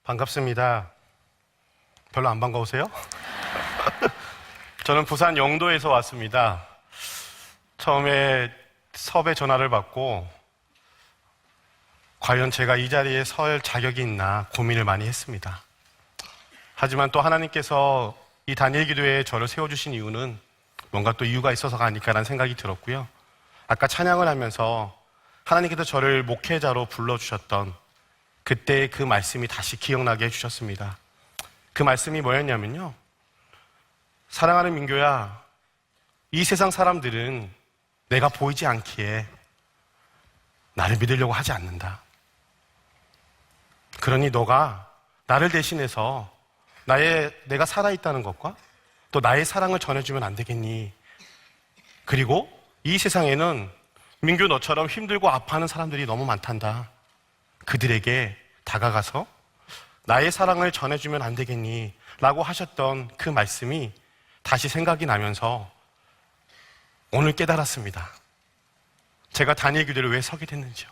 반갑습니다. 별로 안 반가우세요? 저는 부산 영도에서 왔습니다. 처음에 섭외 전화를 받고 과연 제가 이 자리에 설 자격이 있나 고민을 많이 했습니다. 하지만 또 하나님께서 이 다니엘 기도회에 저를 세워주신 이유는 뭔가 또 이유가 있어서가 아닐까라는 생각이 들었고요. 아까 찬양을 하면서 하나님께서 저를 목회자로 불러주셨던 그때의 그 말씀이 다시 기억나게 해주셨습니다. 그 말씀이 뭐였냐면요, 사랑하는 민교야, 이 세상 사람들은 내가 보이지 않기에 나를 믿으려고 하지 않는다. 그러니 너가 나를 대신해서 내가 살아있다는 것과 또 나의 사랑을 전해주면 안 되겠니? 그리고 이 세상에는 민규 너처럼 힘들고 아파하는 사람들이 너무 많단다. 그들에게 다가가서 나의 사랑을 전해주면 안 되겠니? 라고 하셨던 그 말씀이 다시 생각이 나면서 오늘 깨달았습니다. 제가 다니엘 교대를 왜 서게 됐는지요.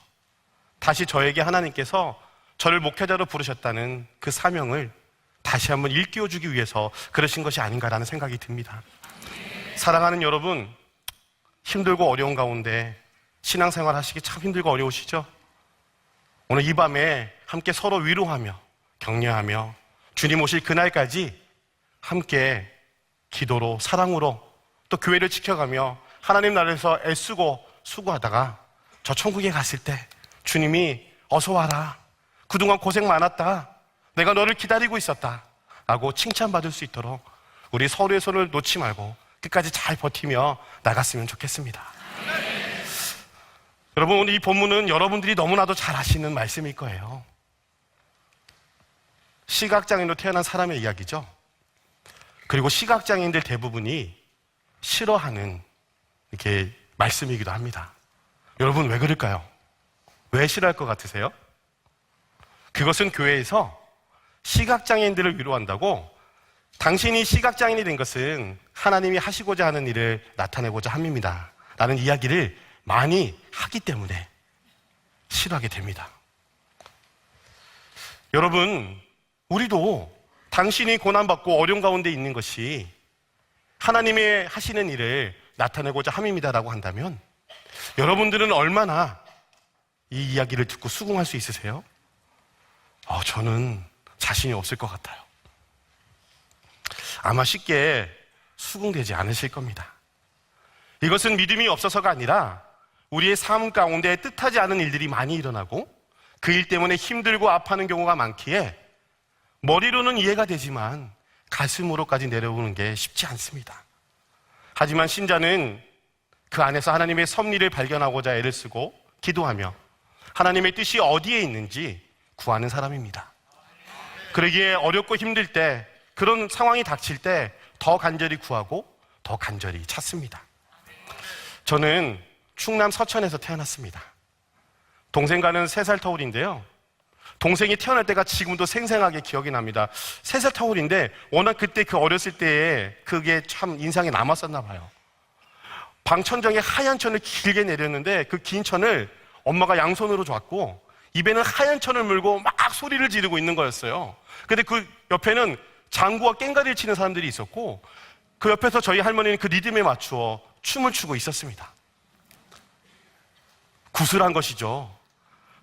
다시 저에게 하나님께서 저를 목회자로 부르셨다는 그 사명을 다시 한번 일깨워주기 위해서 그러신 것이 아닌가라는 생각이 듭니다. 사랑하는 여러분, 힘들고 어려운 가운데 신앙생활 하시기 참 힘들고 어려우시죠? 오늘 이 밤에 함께 서로 위로하며 격려하며 주님 오실 그날까지 함께 기도로 사랑으로 또 교회를 지켜가며 하나님 나라에서 애쓰고 수고하다가 저 천국에 갔을 때 주님이 어서 와라, 그동안 고생 많았다, 내가 너를 기다리고 있었다 라고 칭찬받을 수 있도록 우리 서로의 손을 놓지 말고 끝까지 잘 버티며 나갔으면 좋겠습니다. 여러분, 오늘 이 본문은 여러분들이 너무나도 잘 아시는 말씀일 거예요. 시각장애인으로 태어난 사람의 이야기죠. 그리고 시각장애인들 대부분이 싫어하는 이렇게 말씀이기도 합니다. 여러분, 왜 그럴까요? 왜 싫어할 것 같으세요? 그것은 교회에서 시각장애인들을 위로한다고 당신이 시각장애인이 된 것은 하나님이 하시고자 하는 일을 나타내고자 함입니다 라는 이야기를 많이 하기 때문에 싫어하게 됩니다. 여러분, 우리도 당신이 고난받고 어려운 가운데 있는 것이 하나님의 하시는 일을 나타내고자 함입니다라고 한다면 여러분들은 얼마나 이 이야기를 듣고 수긍할 수 있으세요? 저는 자신이 없을 것 같아요. 아마 쉽게 수긍되지 않으실 겁니다. 이것은 믿음이 없어서가 아니라 우리의 삶 가운데 뜻하지 않은 일들이 많이 일어나고 그 일 때문에 힘들고 아파하는 경우가 많기에 머리로는 이해가 되지만 가슴으로까지 내려오는 게 쉽지 않습니다. 하지만 신자는 그 안에서 하나님의 섭리를 발견하고자 애를 쓰고 기도하며 하나님의 뜻이 어디에 있는지 구하는 사람입니다. 그러기에 어렵고 힘들 때, 그런 상황이 닥칠 때 더 간절히 구하고 더 간절히 찾습니다. 저는 충남 서천에서 태어났습니다. 동생과는 3살 터울인데요. 동생이 태어날 때가 지금도 생생하게 기억이 납니다. 3살 터울인데 워낙 그때 그 어렸을 때에 그게 참 인상에 남았었나 봐요. 방천정에 하얀 천을 길게 내렸는데 그 긴 천을 엄마가 양손으로 잡고 입에는 하얀 천을 물고 막 소리를 지르고 있는 거였어요. 근데 그 옆에는 장구와 깽가리를 치는 사람들이 있었고 그 옆에서 저희 할머니는 그 리듬에 맞추어 춤을 추고 있었습니다. 구슬한 것이죠.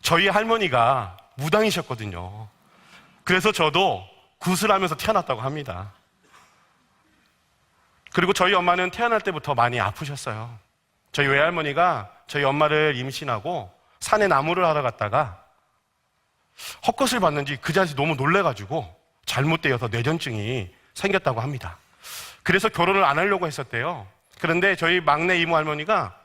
저희 할머니가 무당이셨거든요. 그래서 저도 구슬하면서 태어났다고 합니다. 그리고 저희 엄마는 태어날 때부터 많이 아프셨어요. 저희 외할머니가 저희 엄마를 임신하고 산에 나무를 하러 갔다가 헛것을 봤는지 그 자리에서 너무 놀래가지고 잘못되어서 뇌전증이 생겼다고 합니다. 그래서 결혼을 안 하려고 했었대요. 그런데 저희 막내 이모 할머니가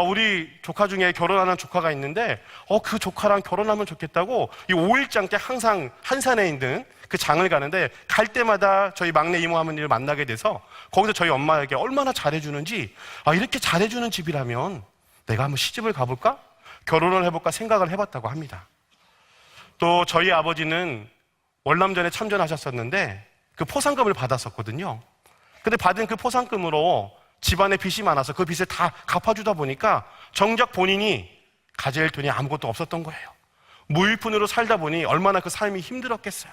우리 조카 중에 결혼하는 조카가 있는데 그 조카랑 결혼하면 좋겠다고 이 5일장 때 항상 한산에 있는 그 장을 가는데 갈 때마다 저희 막내 이모 할머니를 만나게 돼서 거기서 저희 엄마에게 얼마나 잘해주는지, 이렇게 잘해주는 집이라면 내가 한번 시집을 가볼까? 결혼을 해볼까 생각을 해봤다고 합니다. 또 저희 아버지는 월남전에 참전하셨었는데 그 포상금을 받았었거든요. 근데 받은 그 포상금으로 집안에 빚이 많아서 그 빚을 다 갚아주다 보니까 정작 본인이 가질 돈이 아무것도 없었던 거예요. 무일푼으로 살다 보니 얼마나 그 삶이 힘들었겠어요.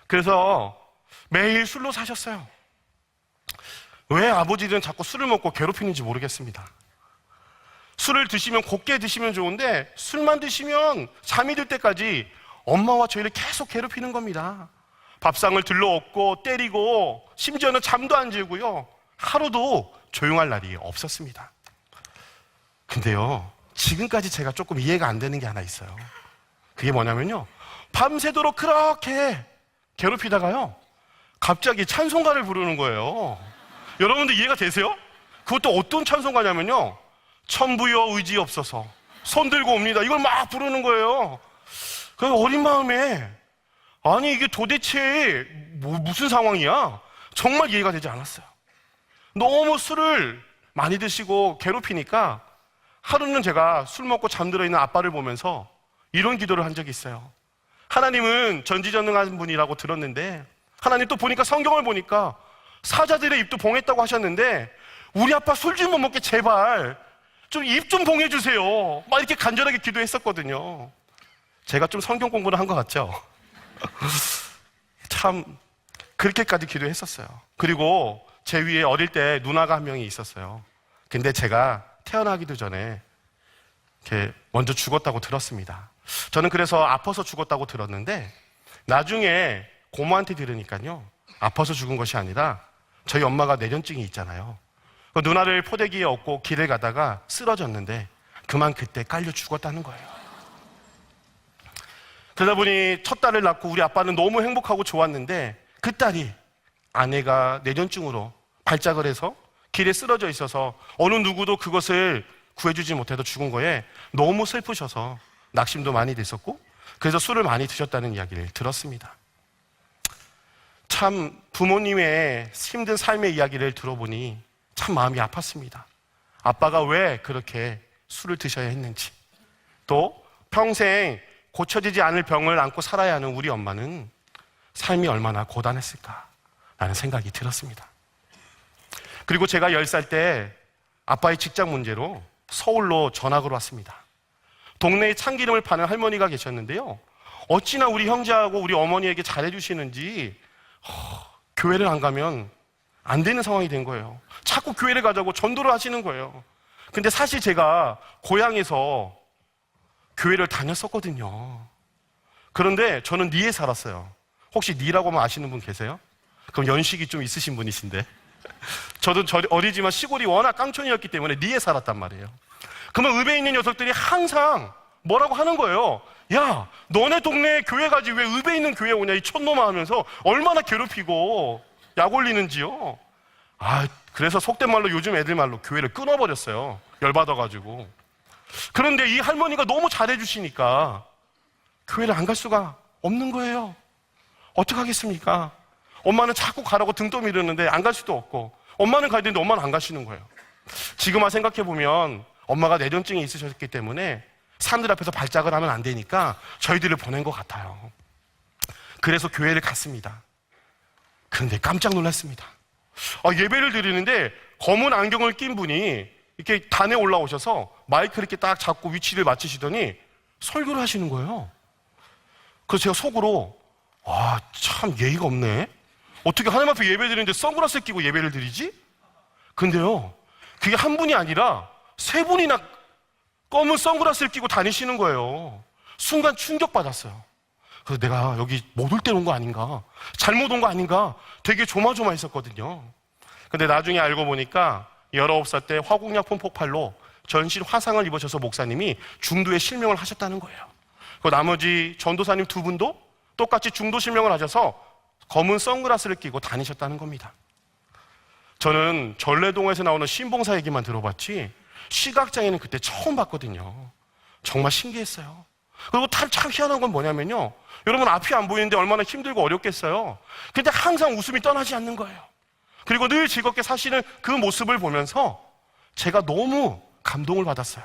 그래서 매일 술로 사셨어요. 왜 아버지들은 자꾸 술을 먹고 괴롭히는지 모르겠습니다. 술을 드시면 곱게 드시면 좋은데 술만 드시면 잠이 들 때까지 엄마와 저희를 계속 괴롭히는 겁니다. 밥상을 들러엎고 때리고 심지어는 잠도 안 재고요. 하루도 조용할 날이 없었습니다. 근데요, 지금까지 제가 조금 이해가 안 되는 게 하나 있어요. 그게 뭐냐면요, 밤새도록 그렇게 괴롭히다가요 갑자기 찬송가를 부르는 거예요. 여러분들 이해가 되세요? 그것도 어떤 찬송가냐면요, 천부여 의지없어서 손 들고 옵니다, 이걸 막 부르는 거예요. 그 어린 마음에 아니 이게 도대체 무슨 상황이야? 정말 이해가 되지 않았어요. 너무 술을 많이 드시고 괴롭히니까 하루는 제가 술 먹고 잠들어 있는 아빠를 보면서 이런 기도를 한 적이 있어요. 하나님은 전지전능한 분이라고 들었는데, 하나님 또 보니까 성경을 보니까 사자들의 입도 봉했다고 하셨는데 우리 아빠 술 좀 못 먹게 제발 좀 입 좀 봉해주세요, 막 이렇게 간절하게 기도했었거든요. 제가 좀 성경 공부를 한 것 같죠? 참 그렇게까지 기도했었어요. 그리고 제 위에 어릴 때 누나가 한 명이 있었어요. 근데 제가 태어나기도 전에 이렇게 먼저 죽었다고 들었습니다. 저는 그래서 아파서 죽었다고 들었는데 나중에 고모한테 들으니까요, 아파서 죽은 것이 아니라 저희 엄마가 뇌전증이 있잖아요. 그 누나를 포대기에 업고 길을 가다가 쓰러졌는데 그만 그때 깔려 죽었다는 거예요. 그러다 보니 첫 딸을 낳고 우리 아빠는 너무 행복하고 좋았는데 그 딸이 아내가 뇌전증으로 발작을 해서 길에 쓰러져 있어서 어느 누구도 그것을 구해주지 못해서 죽은 거에 너무 슬프셔서 낙심도 많이 됐었고, 그래서 술을 많이 드셨다는 이야기를 들었습니다. 참 부모님의 힘든 삶의 이야기를 들어보니 참 마음이 아팠습니다. 아빠가 왜 그렇게 술을 드셔야 했는지, 또 평생 고쳐지지 않을 병을 안고 살아야 하는 우리 엄마는 삶이 얼마나 고단했을까라는 생각이 들었습니다. 그리고 제가 10살 때 아빠의 직장 문제로 서울로 전학을 왔습니다. 동네에 참기름을 파는 할머니가 계셨는데요, 어찌나 우리 형제하고 우리 어머니에게 잘해주시는지 교회를 안 가면 안 되는 상황이 된 거예요. 자꾸 교회를 가자고 전도를 하시는 거예요. 근데 사실 제가 고향에서 교회를 다녔었거든요. 그런데 저는 니에 살았어요. 혹시 니라고 아시는 분 계세요? 그럼 연식이 좀 있으신 분이신데, 저도 어리지만 시골이 워낙 깡촌이었기 때문에 니에 살았단 말이에요. 그러면 읍에 있는 녀석들이 항상 뭐라고 하는 거예요. 야, 너네 동네에 교회 가지 왜 읍에 있는 교회 오냐, 이 촌놈아 하면서 얼마나 괴롭히고 약 올리는지요. 그래서 속된 말로, 요즘 애들 말로 교회를 끊어버렸어요. 열받아가지고. 그런데 이 할머니가 너무 잘해주시니까 교회를 안 갈 수가 없는 거예요. 어떡하겠습니까? 엄마는 자꾸 가라고 등 떠밀었는데 안 갈 수도 없고, 엄마는 가야 되는데 엄마는 안 가시는 거예요. 지금 생각해보면 엄마가 뇌전증이 있으셨기 때문에 사람들 앞에서 발작을 하면 안 되니까 저희들을 보낸 것 같아요. 그래서 교회를 갔습니다. 그런데 깜짝 놀랐습니다. 예배를 드리는데 검은 안경을 낀 분이 이렇게 단에 올라오셔서 마이크를 이렇게 딱 잡고 위치를 맞추시더니 설교를 하시는 거예요. 그래서 제가 속으로 참 예의가 없네. 어떻게 하나님 앞에 예배 드리는데 선글라스 끼고 예배를 드리지? 근데요, 그게 한 분이 아니라 세 분이나 검은 선글라스를 끼고 다니시는 거예요. 순간 충격받았어요. 그래서 내가 여기 못 올 때 온 거 아닌가, 잘못 온 거 아닌가 되게 조마조마했었거든요. 근데 나중에 알고 보니까 19살 때 화공약품 폭발로 전신 화상을 입으셔서 목사님이 중도에 실명을 하셨다는 거예요. 그 나머지 전도사님 2분도 똑같이 중도 실명을 하셔서 검은 선글라스를 끼고 다니셨다는 겁니다. 저는 전래동에서 나오는 신봉사 얘기만 들어봤지 시각장애는 그때 처음 봤거든요. 정말 신기했어요. 그리고 참 희한한 건 뭐냐면요, 여러분 앞이 안 보이는데 얼마나 힘들고 어렵겠어요. 근데 항상 웃음이 떠나지 않는 거예요. 그리고 늘 즐겁게 사시는 그 모습을 보면서 제가 너무 감동을 받았어요.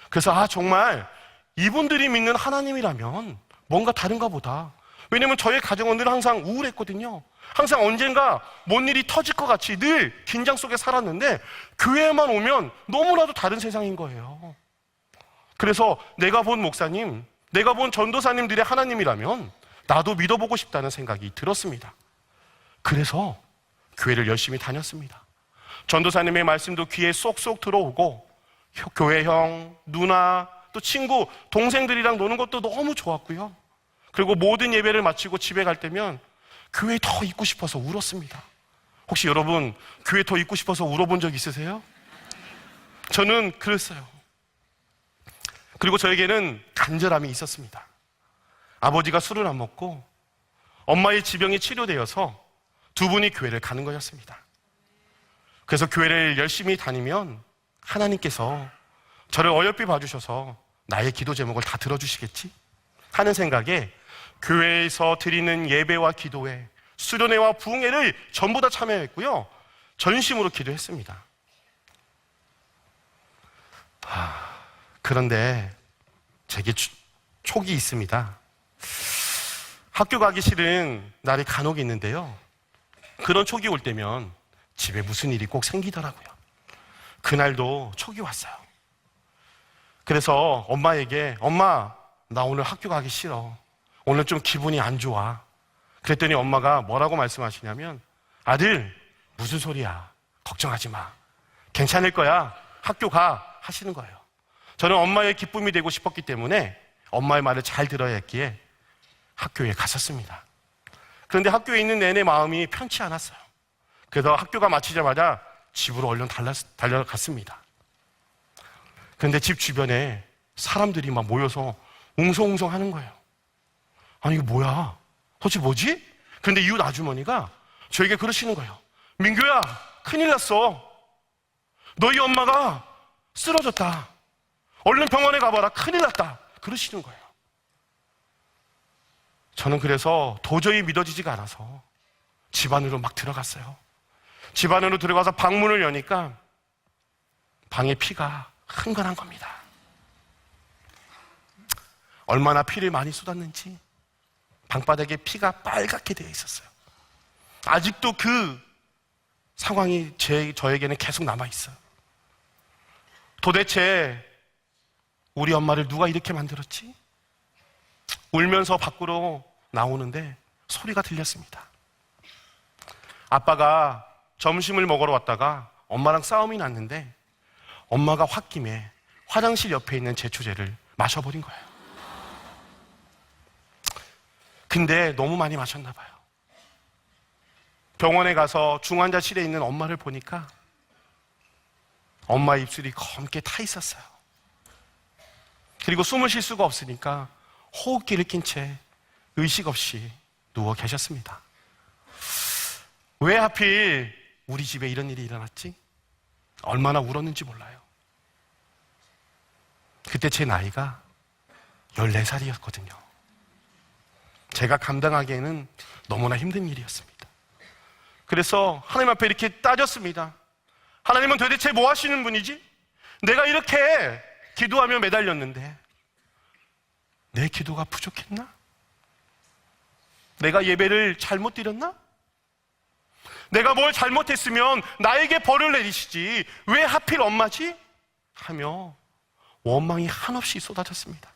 그래서 정말 이분들이 믿는 하나님이라면 뭔가 다른가 보다. 왜냐면 저의 가정은 늘 항상 우울했거든요. 항상 언젠가 뭔 일이 터질 것 같이 늘 긴장 속에 살았는데 교회에만 오면 너무나도 다른 세상인 거예요. 그래서 내가 본 목사님 내가 본 전도사님들의 하나님이라면 나도 믿어보고 싶다는 생각이 들었습니다. 그래서 교회를 열심히 다녔습니다. 전도사님의 말씀도 귀에 쏙쏙 들어오고 교회 형, 누나, 또 친구, 동생들이랑 노는 것도 너무 좋았고요. 그리고 모든 예배를 마치고 집에 갈 때면 교회에 더 있고 싶어서 울었습니다. 혹시 여러분 교회에 더 있고 싶어서 울어본 적 있으세요? 저는 그랬어요. 그리고 저에게는 간절함이 있었습니다. 아버지가 술을 안 먹고 엄마의 지병이 치료되어서 두 분이 교회를 가는 거였습니다. 그래서 교회를 열심히 다니면 하나님께서 저를 어여삐 봐주셔서 나의 기도 제목을 다 들어주시겠지 하는 생각에 교회에서 드리는 예배와 기도회, 수련회와 부흥회를 전부 다 참여했고요. 전심으로 기도했습니다. 그런데 제게 촉이 있습니다. 학교 가기 싫은 날이 간혹 있는데요. 그런 촉이 올 때면 집에 무슨 일이 꼭 생기더라고요. 그날도 촉이 왔어요. 그래서 엄마에게 엄마, 나 오늘 학교 가기 싫어. 오늘 좀 기분이 안 좋아. 그랬더니 엄마가 뭐라고 말씀하시냐면 아들, 무슨 소리야. 걱정하지 마. 괜찮을 거야. 학교 가. 하시는 거예요. 저는 엄마의 기쁨이 되고 싶었기 때문에 엄마의 말을 잘 들어야 했기에 학교에 갔었습니다. 그런데 학교에 있는 내내 마음이 편치 않았어요. 그래서 학교가 마치자마자 집으로 얼른 달려갔습니다. 그런데 집 주변에 사람들이 막 모여서 웅성웅성 하는 거예요. 아니, 이거 뭐야? 도대체 뭐지? 그런데 이웃 아주머니가 저에게 그러시는 거예요. 민규야, 큰일 났어. 너희 엄마가 쓰러졌다. 얼른 병원에 가봐라. 큰일 났다. 그러시는 거예요. 저는 그래서 도저히 믿어지지가 않아서 집 안으로 막 들어갔어요. 집 안으로 들어가서 방문을 여니까 방에 피가 흥건한 겁니다. 얼마나 피를 많이 쏟았는지 방바닥에 피가 빨갛게 되어 있었어요. 아직도 그 상황이 저에게는 계속 남아있어요. 도대체 우리 엄마를 누가 이렇게 만들었지? 울면서 밖으로 나오는데 소리가 들렸습니다. 아빠가 점심을 먹으러 왔다가 엄마랑 싸움이 났는데 엄마가 홧김에 화장실 옆에 있는 제초제를 마셔버린 거예요. 근데 너무 많이 마셨나 봐요. 병원에 가서 중환자실에 있는 엄마를 보니까 엄마 입술이 검게 타 있었어요. 그리고 숨을 쉴 수가 없으니까 호흡기를 낀 채 의식 없이 누워 계셨습니다. 왜 하필 우리 집에 이런 일이 일어났지? 얼마나 울었는지 몰라요. 그때 제 나이가 14살이었거든요. 제가 감당하기에는 너무나 힘든 일이었습니다. 그래서 하나님 앞에 이렇게 따졌습니다. 하나님은 도대체 뭐 하시는 분이지? 내가 이렇게 기도하며 매달렸는데 내 기도가 부족했나? 내가 예배를 잘못 드렸나? 내가 뭘 잘못했으면 나에게 벌을 내리시지 왜 하필 엄마지? 하며 원망이 한없이 쏟아졌습니다.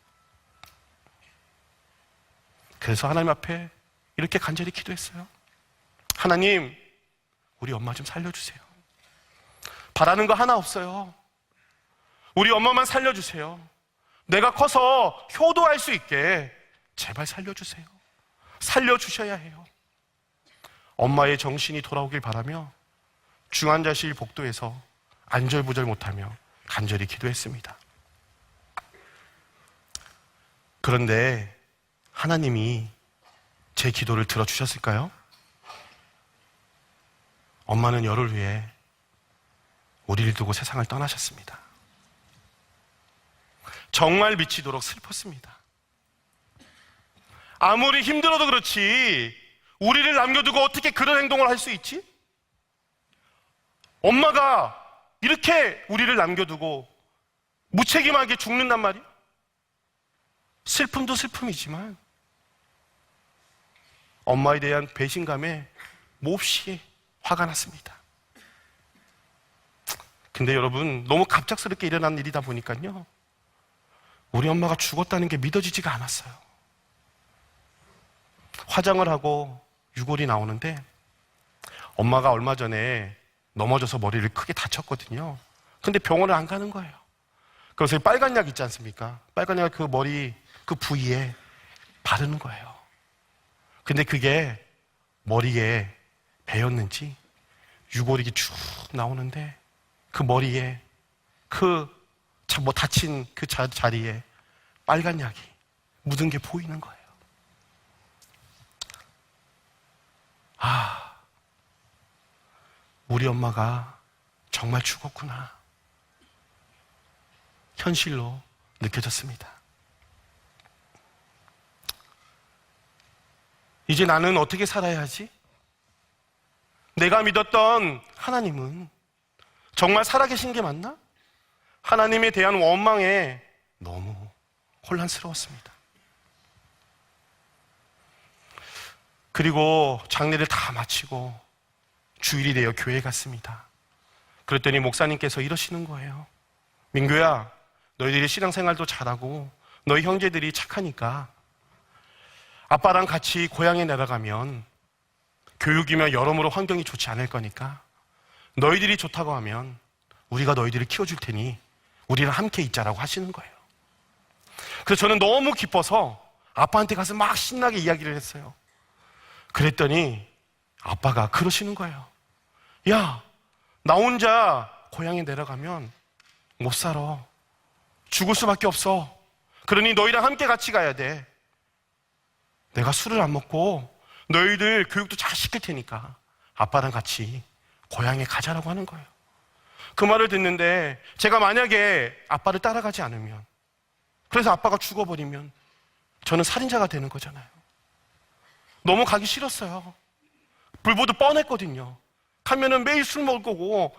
그래서 하나님 앞에 이렇게 간절히 기도했어요. 하나님, 우리 엄마 좀 살려주세요. 바라는 거 하나 없어요. 우리 엄마만 살려주세요. 내가 커서 효도할 수 있게 제발 살려주세요. 살려주셔야 해요. 엄마의 정신이 돌아오길 바라며 중환자실 복도에서 안절부절 못하며 간절히 기도했습니다. 그런데 하나님이 제 기도를 들어주셨을까요? 엄마는 열흘 후에 우리를 두고 세상을 떠나셨습니다. 정말 미치도록 슬펐습니다. 아무리 힘들어도 그렇지 우리를 남겨두고 어떻게 그런 행동을 할 수 있지? 엄마가 이렇게 우리를 남겨두고 무책임하게 죽는단 말이야? 슬픔도 슬픔이지만 엄마에 대한 배신감에 몹시 화가 났습니다. 근데 여러분, 너무 갑작스럽게 일어난 일이다 보니까요, 우리 엄마가 죽었다는 게 믿어지지가 않았어요. 화장을 하고 유골이 나오는데 엄마가 얼마 전에 넘어져서 머리를 크게 다쳤거든요. 근데 병원을 안 가는 거예요. 그래서 빨간 약 있지 않습니까? 빨간 약 그 머리 그 부위에 바르는 거예요. 근데 그게 머리에 배였는지 유골이 쭉 나오는데 그 머리에 다친 그 자리에 빨간 약이 묻은 게 보이는 거예요. 아, 우리 엄마가 정말 죽었구나. 현실로 느껴졌습니다. 이제 나는 어떻게 살아야 하지? 내가 믿었던 하나님은 정말 살아계신 게 맞나? 하나님에 대한 원망에 너무 혼란스러웠습니다. 그리고 장례를 다 마치고 주일이 되어 교회에 갔습니다. 그랬더니 목사님께서 이러시는 거예요. 민규야, 너희들이 신앙생활도 잘하고 너희 형제들이 착하니까 아빠랑 같이 고향에 내려가면 교육이며 여러모로 환경이 좋지 않을 거니까 너희들이 좋다고 하면 우리가 너희들을 키워줄 테니 우리랑 함께 있자라고 하시는 거예요. 그래서 저는 너무 기뻐서 아빠한테 가서 막 신나게 이야기를 했어요. 그랬더니 아빠가 그러시는 거예요. 야, 나 혼자 고향에 내려가면 못 살아. 죽을 수밖에 없어. 그러니 너희랑 함께 같이 가야 돼. 내가 술을 안 먹고 너희들 교육도 잘 시킬 테니까 아빠랑 같이 고향에 가자라고 하는 거예요. 그 말을 듣는데 제가 만약에 아빠를 따라가지 않으면, 그래서 아빠가 죽어버리면 저는 살인자가 되는 거잖아요. 너무 가기 싫었어요. 불보듯 뻔했거든요. 가면은 매일 술 먹을 거고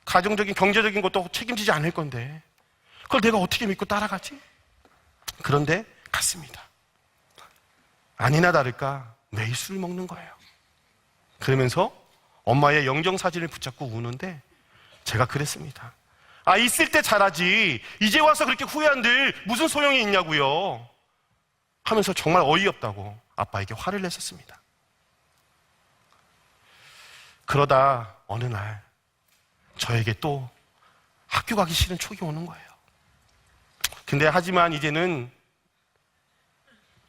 가정적인 경제적인 것도 책임지지 않을 건데 그걸 내가 어떻게 믿고 따라가지? 그런데 갔습니다. 아니나 다를까 매일 술 먹는 거예요. 그러면서 엄마의 영정사진을 붙잡고 우는데 제가 그랬습니다. 아, 있을 때 잘하지 이제 와서 그렇게 후회한들 무슨 소용이 있냐고요 하면서 정말 어이없다고 아빠에게 화를 냈었습니다. 그러다 어느 날 저에게 또 학교 가기 싫은 촉이 오는 거예요. 근데 하지만 이제는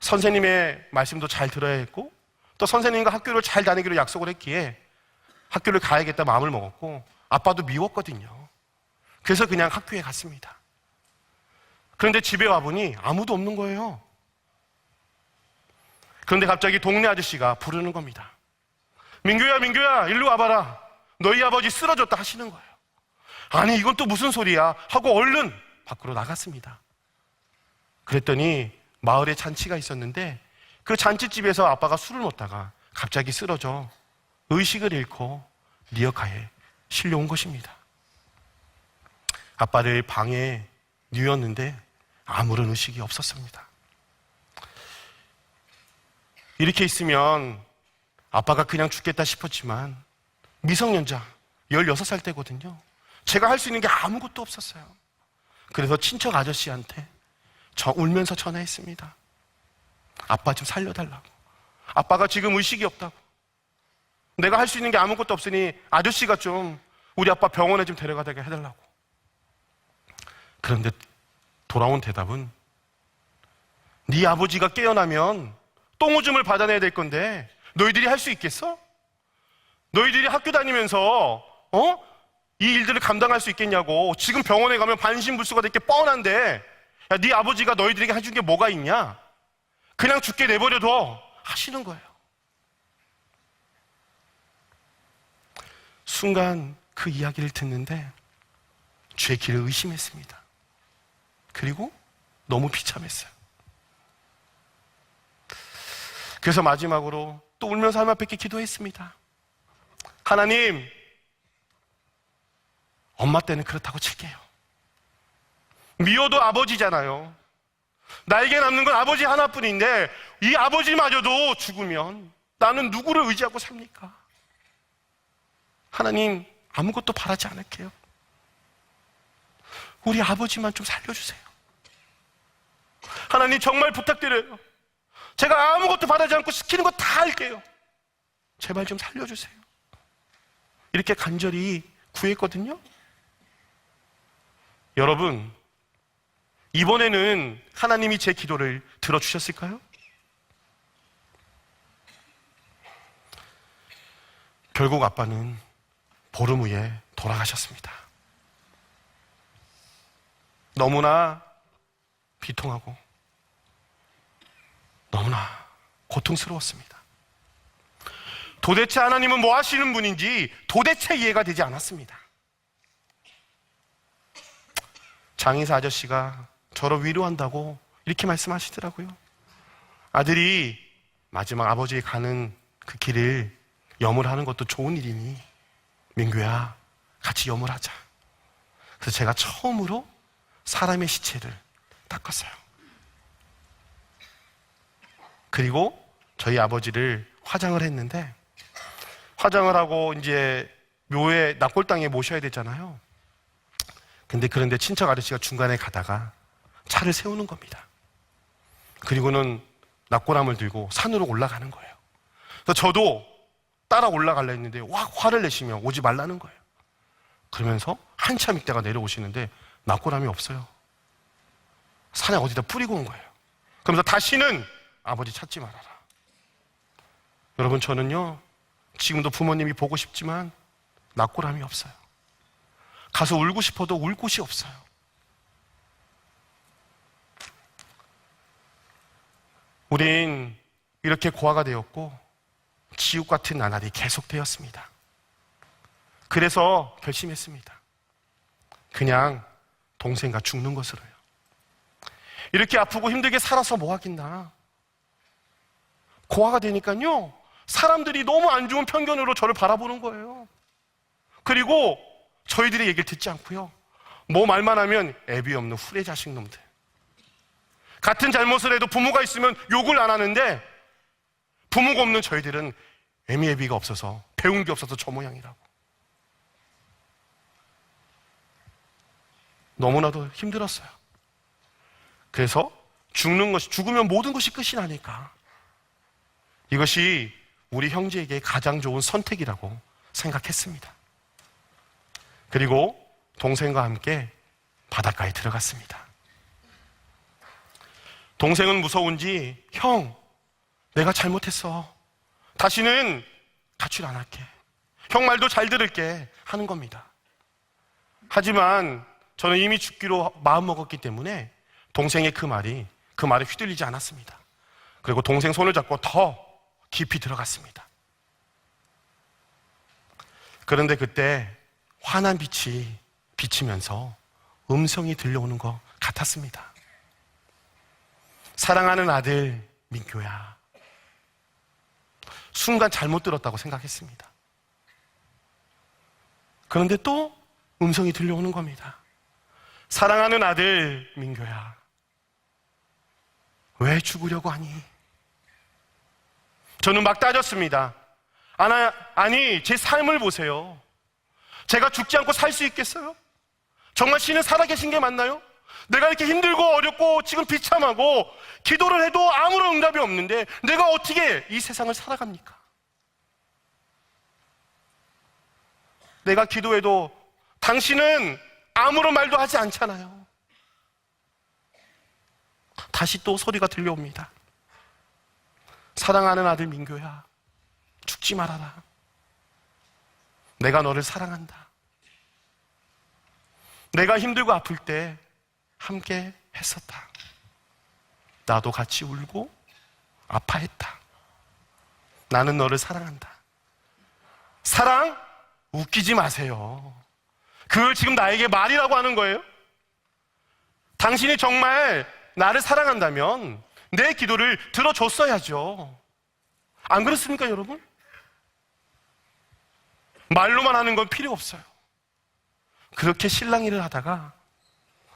선생님의 말씀도 잘 들어야 했고 또 선생님과 학교를 잘 다니기로 약속을 했기에 학교를 가야겠다 마음을 먹었고 아빠도 미웠거든요. 그래서 그냥 학교에 갔습니다. 그런데 집에 와보니 아무도 없는 거예요. 그런데 갑자기 동네 아저씨가 부르는 겁니다. 민규야, 민규야, 일로 와봐라. 너희 아버지 쓰러졌다 하시는 거예요. 아니, 이건 또 무슨 소리야 하고 얼른 밖으로 나갔습니다. 그랬더니 마을에 잔치가 있었는데 그 잔치집에서 아빠가 술을 먹다가 갑자기 쓰러져 의식을 잃고 리어카에 실려온 것입니다. 아빠를 방에 뉘었는데 아무런 의식이 없었습니다. 이렇게 있으면 아빠가 그냥 죽겠다 싶었지만 미성년자 16살 때거든요. 제가 할 수 있는 게 아무것도 없었어요. 그래서 친척 아저씨한테 울면서 전화했습니다. 아빠 좀 살려달라고. 아빠가 지금 의식이 없다고. 내가 할 수 있는 게 아무것도 없으니 아저씨가 좀 우리 아빠 병원에 좀 데려가게 해달라고. 그런데 돌아온 대답은 네 아버지가 깨어나면 똥오줌을 받아내야 될 건데 너희들이 할 수 있겠어? 너희들이 학교 다니면서 이 일들을 감당할 수 있겠냐고. 지금 병원에 가면 반신불수가 될 게 뻔한데 야, 네 아버지가 너희들에게 해준 게 뭐가 있냐? 그냥 죽게 내버려둬 하시는 거예요. 순간 그 이야기를 듣는데 제 길을 의심했습니다. 그리고 너무 비참했어요. 그래서 마지막으로 또 울면서 하나님 앞에 기도했습니다. 하나님, 엄마 때는 그렇다고 칠게요. 미워도 아버지잖아요. 나에게 남는 건 아버지 하나뿐인데 이 아버지마저도 죽으면 나는 누구를 의지하고 삽니까? 하나님, 아무것도 바라지 않을게요. 우리 아버지만 좀 살려주세요. 하나님 정말 부탁드려요. 제가 아무것도 바라지 않고 시키는 거 다 할게요. 제발 좀 살려주세요. 이렇게 간절히 구했거든요. 여러분, 이번에는 하나님이 제 기도를 들어주셨을까요? 결국 아빠는 보름 후에 돌아가셨습니다. 너무나 비통하고 너무나 고통스러웠습니다. 도대체 하나님은 뭐 하시는 분인지 도대체 이해가 되지 않았습니다. 장의사 아저씨가 저를 위로한다고 이렇게 말씀하시더라고요. 아들이 마지막 아버지에 가는 그 길을 염을 것도 좋은 일이니 민규야, 같이 염을 하자. 그래서 제가 처음으로 사람의 시체를 닦았어요. 그리고 저희 아버지를 화장을 했는데, 화장을 하고 이제 묘에 납골당에 모셔야 되잖아요. 그런데 친척 아저씨가 중간에 가다가 차를 세우는 겁니다. 그리고는 납골함을 들고 산으로 올라가는 거예요. 그래서 저도 따라 올라가려 했는데 화를 내시며 오지 말라는 거예요. 그러면서 한참 있다가 내려오시는데 납골함이 없어요. 산에 어디다 뿌리고 온 거예요. 그러면서 다시는 아버지 찾지 말아라. 여러분, 저는요 지금도 부모님이 보고 싶지만 납골함이 없어요. 가서 울고 싶어도 울 곳이 없어요. 우린 이렇게 고아가 되었고 지옥 같은 나날이 계속되었습니다. 그래서 결심했습니다. 그냥 동생과 죽는 것으로요. 이렇게 아프고 힘들게 살아서 뭐 하겠나. 고아가 되니까요 사람들이 너무 안 좋은 편견으로 저를 바라보는 거예요. 그리고 저희들의 얘기를 듣지 않고요, 뭐 말만 하면 애비 없는 후레 자식 놈들. 같은 잘못을 해도 부모가 있으면 욕을 안 하는데 부모가 없는 저희들은 애미애비가 없어서, 배운 게 없어서 저 모양이라고. 너무나도 힘들었어요. 그래서 죽으면 모든 것이 끝이 나니까 이것이 우리 형제에게 가장 좋은 선택이라고 생각했습니다. 그리고 동생과 함께 바닷가에 들어갔습니다. 동생은 무서운지, 형, 내가 잘못했어. 다시는 가출 안 할게. 형 말도 잘 들을게 하는 겁니다. 하지만 저는 이미 죽기로 마음먹었기 때문에 동생의 그 말에 휘둘리지 않았습니다. 그리고 동생 손을 잡고 더 깊이 들어갔습니다. 그런데 그때 환한 빛이 비치면서 음성이 들려오는 것 같았습니다. 사랑하는 아들 민규야. 순간 잘못 들었다고 생각했습니다. 그런데 또 음성이 들려오는 겁니다. 사랑하는 아들 민규야, 왜 죽으려고 하니? 저는 막 따졌습니다. 아니, 제 삶을 보세요. 제가 죽지 않고 살 수 있겠어요? 정말 신은 살아계신 게 맞나요? 내가 이렇게 힘들고 어렵고 지금 비참하고 기도를 해도 아무런 응답이 없는데 내가 어떻게 이 세상을 살아갑니까? 내가 기도해도 당신은 아무런 말도 하지 않잖아요. 다시 또 소리가 들려옵니다. 사랑하는 아들 민규야, 죽지 말아라. 내가 너를 사랑한다. 내가 힘들고 아플 때 함께 했었다. 나도 같이 울고 아파했다. 나는 너를 사랑한다. 사랑? 웃기지 마세요. 그걸 지금 나에게 말이라고 하는 거예요? 당신이 정말 나를 사랑한다면 내 기도를 들어줬어야죠. 안 그렇습니까, 여러분? 말로만 하는 건 필요 없어요. 그렇게 실랑이를 하다가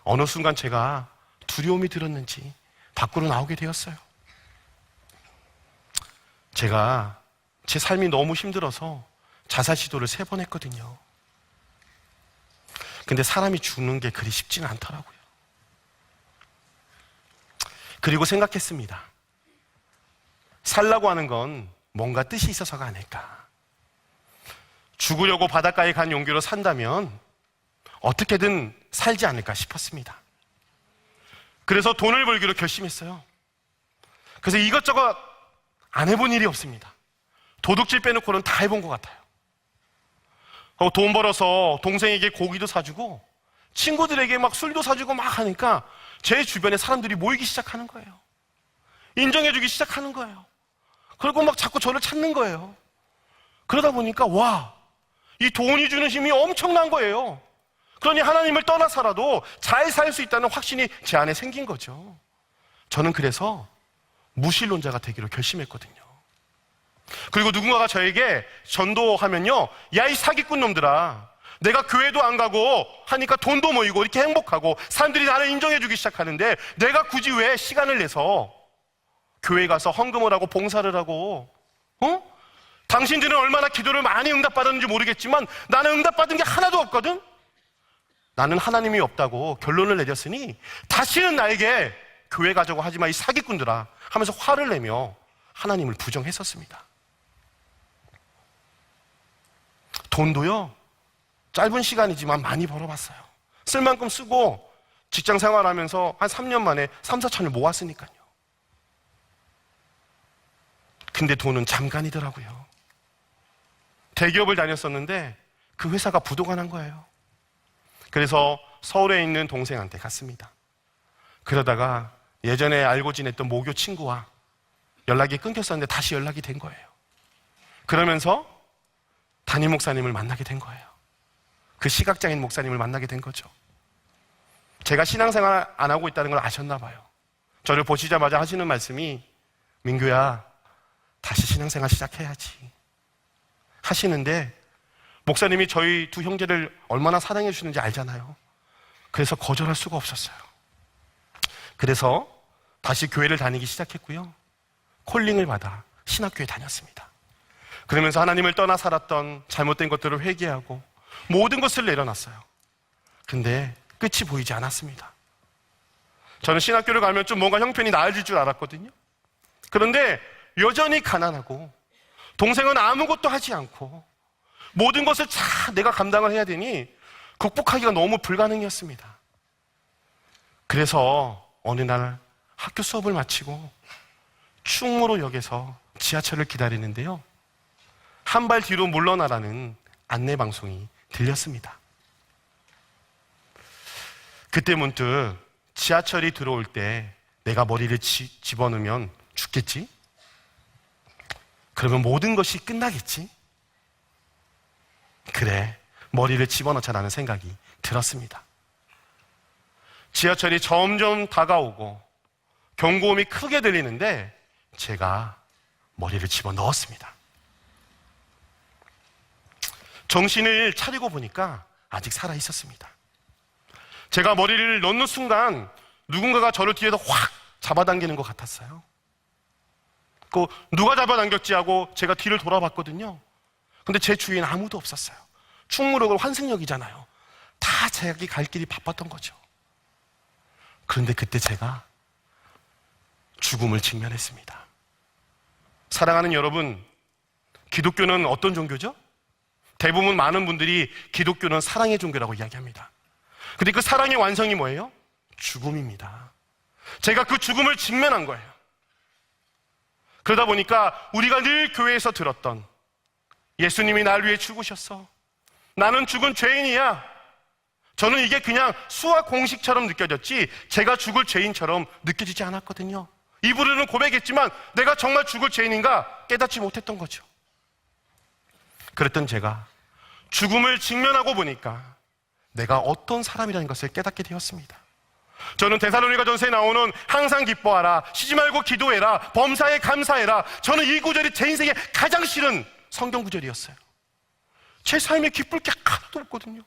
어느 순간 제가 두려움이 들었는지 밖으로 나오게 되었어요. 제가 제 삶이 너무 힘들어서 자살 시도를 3번 했거든요. 근데 사람이 죽는 게 그리 쉽지는 않더라고요. 그리고 생각했습니다. 살라고 하는 건 뭔가 뜻이 있어서가 아닐까. 죽으려고 바닷가에 간 용기로 산다면 어떻게든 살지 않을까 싶었습니다. 그래서 돈을 벌기로 결심했어요. 그래서 이것저것 안 해본 일이 없습니다. 도둑질 빼놓고는 다 해본 것 같아요. 돈 벌어서 동생에게 고기도 사주고 친구들에게 막 술도 사주고 막 하니까 제 주변에 사람들이 모이기 시작하는 거예요. 인정해주기 시작하는 거예요. 그리고 막 자꾸 저를 찾는 거예요. 그러다 보니까 이 돈이 주는 힘이 엄청난 거예요. 그러니 하나님을 떠나서라도 잘 살 수 있다는 확신이 제 안에 생긴 거죠. 저는 그래서 무신론자가 되기로 결심했거든요. 그리고 누군가가 저에게 전도하면요, 야, 이 사기꾼 놈들아, 내가 교회도 안 가고 하니까 돈도 모이고 이렇게 행복하고 사람들이 나를 인정해주기 시작하는데 내가 굳이 왜 시간을 내서 교회 가서 헌금을 하고 봉사를 하고, 당신들은 얼마나 기도를 많이 응답받았는지 모르겠지만 나는 응답받은 게 하나도 없거든? 나는 하나님이 없다고 결론을 내렸으니 다시는 나에게 교회 가자고 하지 마, 이 사기꾼들아 하면서 화를 내며 하나님을 부정했었습니다. 돈도요, 짧은 시간이지만 많이 벌어봤어요. 쓸 만큼 쓰고 직장 생활하면서 한 3년 만에 3, 4천을 모았으니까요. 근데 돈은 잠깐이더라고요. 대기업을 다녔었는데 그 회사가 부도가 난 거예요. 그래서 서울에 있는 동생한테 갔습니다. 그러다가 예전에 알고 지냈던 모교 친구와 연락이 끊겼었는데 다시 연락이 된 거예요. 그러면서 담임 목사님을 만나게 된 거예요. 그 시각장애인 목사님을 만나게 된 거죠. 제가 신앙생활 안 하고 있다는 걸 아셨나 봐요. 저를 보시자마자 하시는 말씀이, 민규야, 다시 신앙생활 시작해야지 하시는데, 목사님이 저희 두 형제를 얼마나 사랑해 주시는지 알잖아요. 그래서 거절할 수가 없었어요. 그래서 다시 교회를 다니기 시작했고요, 콜링을 받아 신학교에 다녔습니다. 그러면서 하나님을 떠나 살았던 잘못된 것들을 회개하고 모든 것을 내려놨어요. 근데 끝이 보이지 않았습니다. 저는 신학교를 가면 좀 뭔가 형편이 나아질 줄 알았거든요. 그런데 여전히 가난하고 동생은 아무것도 하지 않고 모든 것을 다 내가 감당을 해야 되니 극복하기가 너무 불가능이었습니다. 그래서 어느 날 학교 수업을 마치고 충무로역에서 지하철을 기다리는데요, 한 발 뒤로 물러나라는 안내방송이 들렸습니다. 그때 문득 지하철이 들어올 때 내가 머리를 집어넣으면 죽겠지? 그러면 모든 것이 끝나겠지? 그래, 머리를 집어넣자라는 생각이 들었습니다. 지하철이 점점 다가오고 경고음이 크게 들리는데 제가 머리를 집어넣었습니다. 정신을 차리고 보니까 아직 살아있었습니다. 제가 머리를 넣는 순간 누군가가 저를 뒤에서 확 잡아당기는 것 같았어요. 그 누가 잡아당겼지 하고 제가 뒤를 돌아봤거든요. 근데 제 주위엔 아무도 없었어요. 충무로가 환승역이잖아요. 다 자기 갈 길이 바빴던 거죠. 그런데 그때 제가 죽음을 직면했습니다. 사랑하는 여러분, 기독교는 어떤 종교죠? 대부분 많은 분들이 기독교는 사랑의 종교라고 이야기합니다. 근데 그 사랑의 완성이 뭐예요? 죽음입니다. 제가 그 죽음을 직면한 거예요. 그러다 보니까 우리가 늘 교회에서 들었던, 예수님이 날 위해 죽으셨어, 나는 죽은 죄인이야, 저는 이게 그냥 수학 공식처럼 느껴졌지 제가 죽을 죄인처럼 느껴지지 않았거든요. 입으로는 고백했지만 내가 정말 죽을 죄인인가 깨닫지 못했던 거죠. 그랬던 제가 죽음을 직면하고 보니까 내가 어떤 사람이라는 것을 깨닫게 되었습니다. 저는 데살로니가전서에 나오는 항상 기뻐하라, 쉬지 말고 기도해라, 범사에 감사해라, 저는 이 구절이 제 인생에 가장 싫은 성경 구절이었어요. 제 삶에 기쁠 게 하나도 없거든요.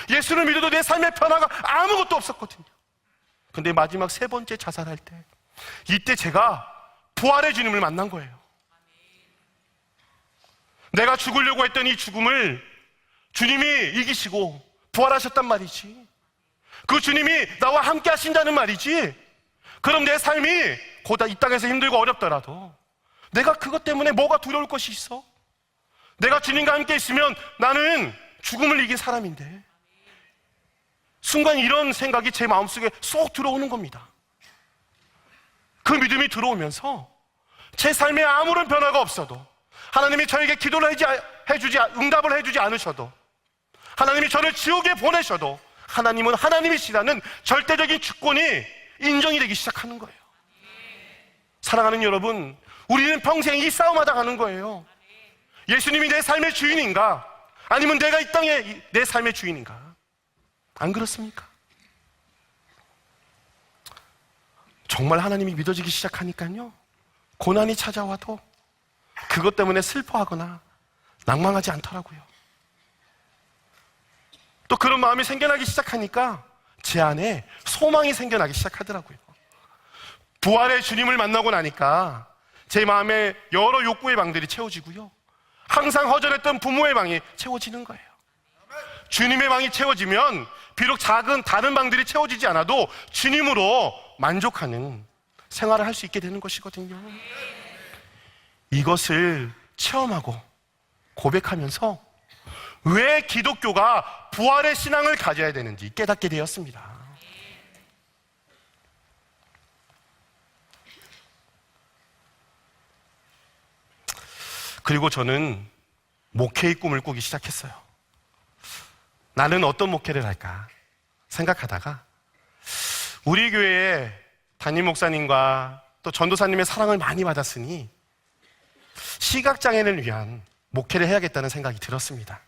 예수를 믿어도 내 삶의 변화가 아무것도 없었거든요. 근데 마지막 세 번째 자살할 때, 이때 제가 부활의 주님을 만난 거예요. 내가 죽으려고 했던 이 죽음을 주님이 이기시고 부활하셨단 말이지. 그 주님이 나와 함께 하신다는 말이지. 그럼 내 삶이 고다 이 땅에서 힘들고 어렵더라도 내가 그것 때문에 뭐가 두려울 것이 있어? 내가 주님과 함께 있으면 나는 죽음을 이긴 사람인데. 순간 이런 생각이 제 마음속에 쏙 들어오는 겁니다. 그 믿음이 들어오면서 제 삶에 아무런 변화가 없어도, 하나님이 저에게 기도를 응답을 해주지 않으셔도, 하나님이 저를 지옥에 보내셔도 하나님은 하나님이시라는 절대적인 주권이 인정이 되기 시작하는 거예요. 사랑하는 여러분, 우리는 평생 이 싸움하다 가는 거예요. 예수님이 내 삶의 주인인가? 아니면 내가 이 땅에 내 삶의 주인인가? 안 그렇습니까? 정말 하나님이 믿어지기 시작하니까요, 고난이 찾아와도 그것 때문에 슬퍼하거나 낭망하지 않더라고요. 또 그런 마음이 생겨나기 시작하니까 제 안에 소망이 생겨나기 시작하더라고요. 부활의 주님을 만나고 나니까 제 마음에 여러 욕구의 방들이 채워지고요, 항상 허전했던 부모의 방이 채워지는 거예요. 주님의 방이 채워지면 비록 작은 다른 방들이 채워지지 않아도 주님으로 만족하는 생활을 할 수 있게 되는 것이거든요. 이것을 체험하고 고백하면서 왜 기독교가 부활의 신앙을 가져야 되는지 깨닫게 되었습니다. 그리고 저는 목회의 꿈을 꾸기 시작했어요. 나는 어떤 목회를 할까 생각하다가 우리 교회에 담임 목사님과 또 전도사님의 사랑을 많이 받았으니 시각장애인을 위한 목회를 해야겠다는 생각이 들었습니다.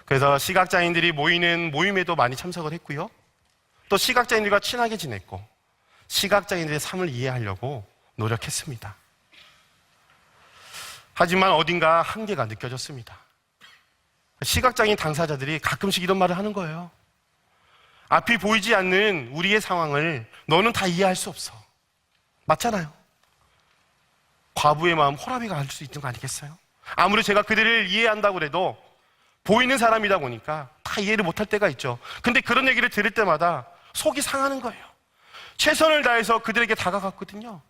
그래서 시각장애인들이 모이는 모임에도 많이 참석을 했고요, 또 시각장애인들과 친하게 지냈고 시각장애인들의 삶을 이해하려고 노력했습니다. 하지만 어딘가 한계가 느껴졌습니다. 시각장애인 당사자들이 가끔씩 이런 말을 하는 거예요. 앞이 보이지 않는 우리의 상황을 너는 다 이해할 수 없어. 맞잖아요. 과부의 마음 호라비가 알 수 있는 거 아니겠어요? 아무리 제가 그들을 이해한다고 해도 보이는 사람이다 보니까 다 이해를 못할 때가 있죠. 근데 그런 얘기를 들을 때마다 속이 상하는 거예요. 최선을 다해서 그들에게 다가갔거든요.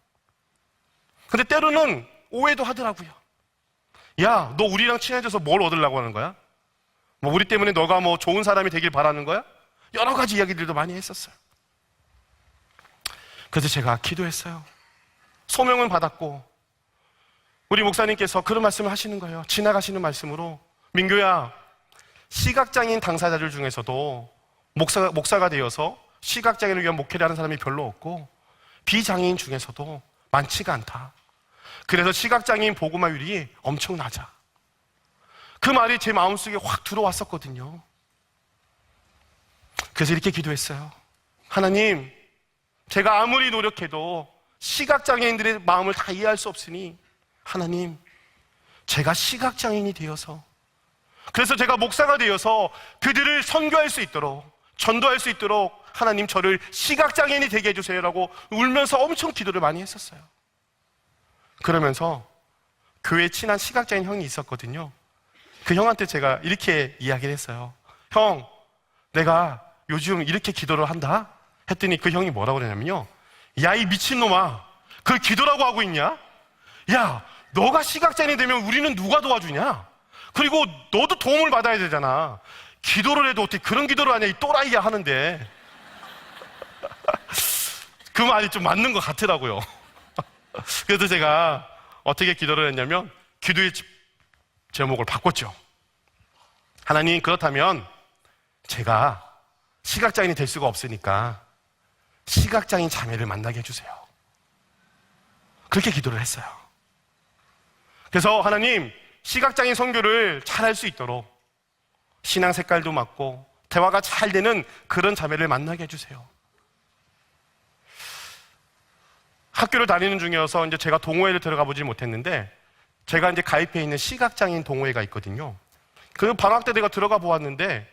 근데 때로는 오해도 하더라고요. 야, 너 우리랑 친해져서 뭘 얻으려고 하는 거야? 뭐 우리 때문에 너가 뭐 좋은 사람이 되길 바라는 거야? 여러 가지 이야기들도 많이 했었어요. 그래서 제가 기도했어요. 소명은 받았고 우리 목사님께서 그런 말씀을 하시는 거예요. 지나가시는 말씀으로, 민규야, 시각장애인 당사자들 중에서도 목사가 되어서 시각장애인을 위한 목회를 하는 사람이 별로 없고 비장애인 중에서도 많지가 않다. 그래서 시각장애인 복음화율이 엄청 낮아. 그 말이 제 마음속에 확 들어왔었거든요. 그래서 이렇게 기도했어요. 하나님, 제가 아무리 노력해도 시각장애인들의 마음을 다 이해할 수 없으니 하나님, 제가 시각장애인이 되어서, 그래서 제가 목사가 되어서 그들을 선교할 수 있도록, 전도할 수 있도록 하나님 저를 시각장애인이 되게 해주세요라고 울면서 엄청 기도를 많이 했었어요. 그러면서 교회에 친한 시각장애인 형이 있었거든요. 그 형한테 제가 이렇게 이야기를 했어요. 형, 내가 요즘 이렇게 기도를 한다? 했더니 그 형이 뭐라고 그러냐면요, 야, 이 미친놈아, 그걸 기도라고 하고 있냐? 야, 너가 시각장애인이 되면 우리는 누가 도와주냐? 그리고 너도 도움을 받아야 되잖아. 기도를 해도 어떻게 그런 기도를 하냐, 이 또라이야 하는데. 그 말이 좀 맞는 것 같더라고요. 그래서 제가 어떻게 기도를 했냐면 기도의 제목을 바꿨죠. 하나님, 그렇다면 제가 시각장애인이 될 수가 없으니까 시각장애인 자매를 만나게 해주세요. 그렇게 기도를 했어요. 그래서 하나님, 시각장애인 선교를 잘할 수 있도록 신앙 색깔도 맞고 대화가 잘 되는 그런 자매를 만나게 해주세요. 학교를 다니는 중이어서 이제 제가 동호회를 들어가 보지 못했는데 제가 이제 가입해 있는 시각장애인 동호회가 있거든요. 그 방학 때 내가 들어가 보았는데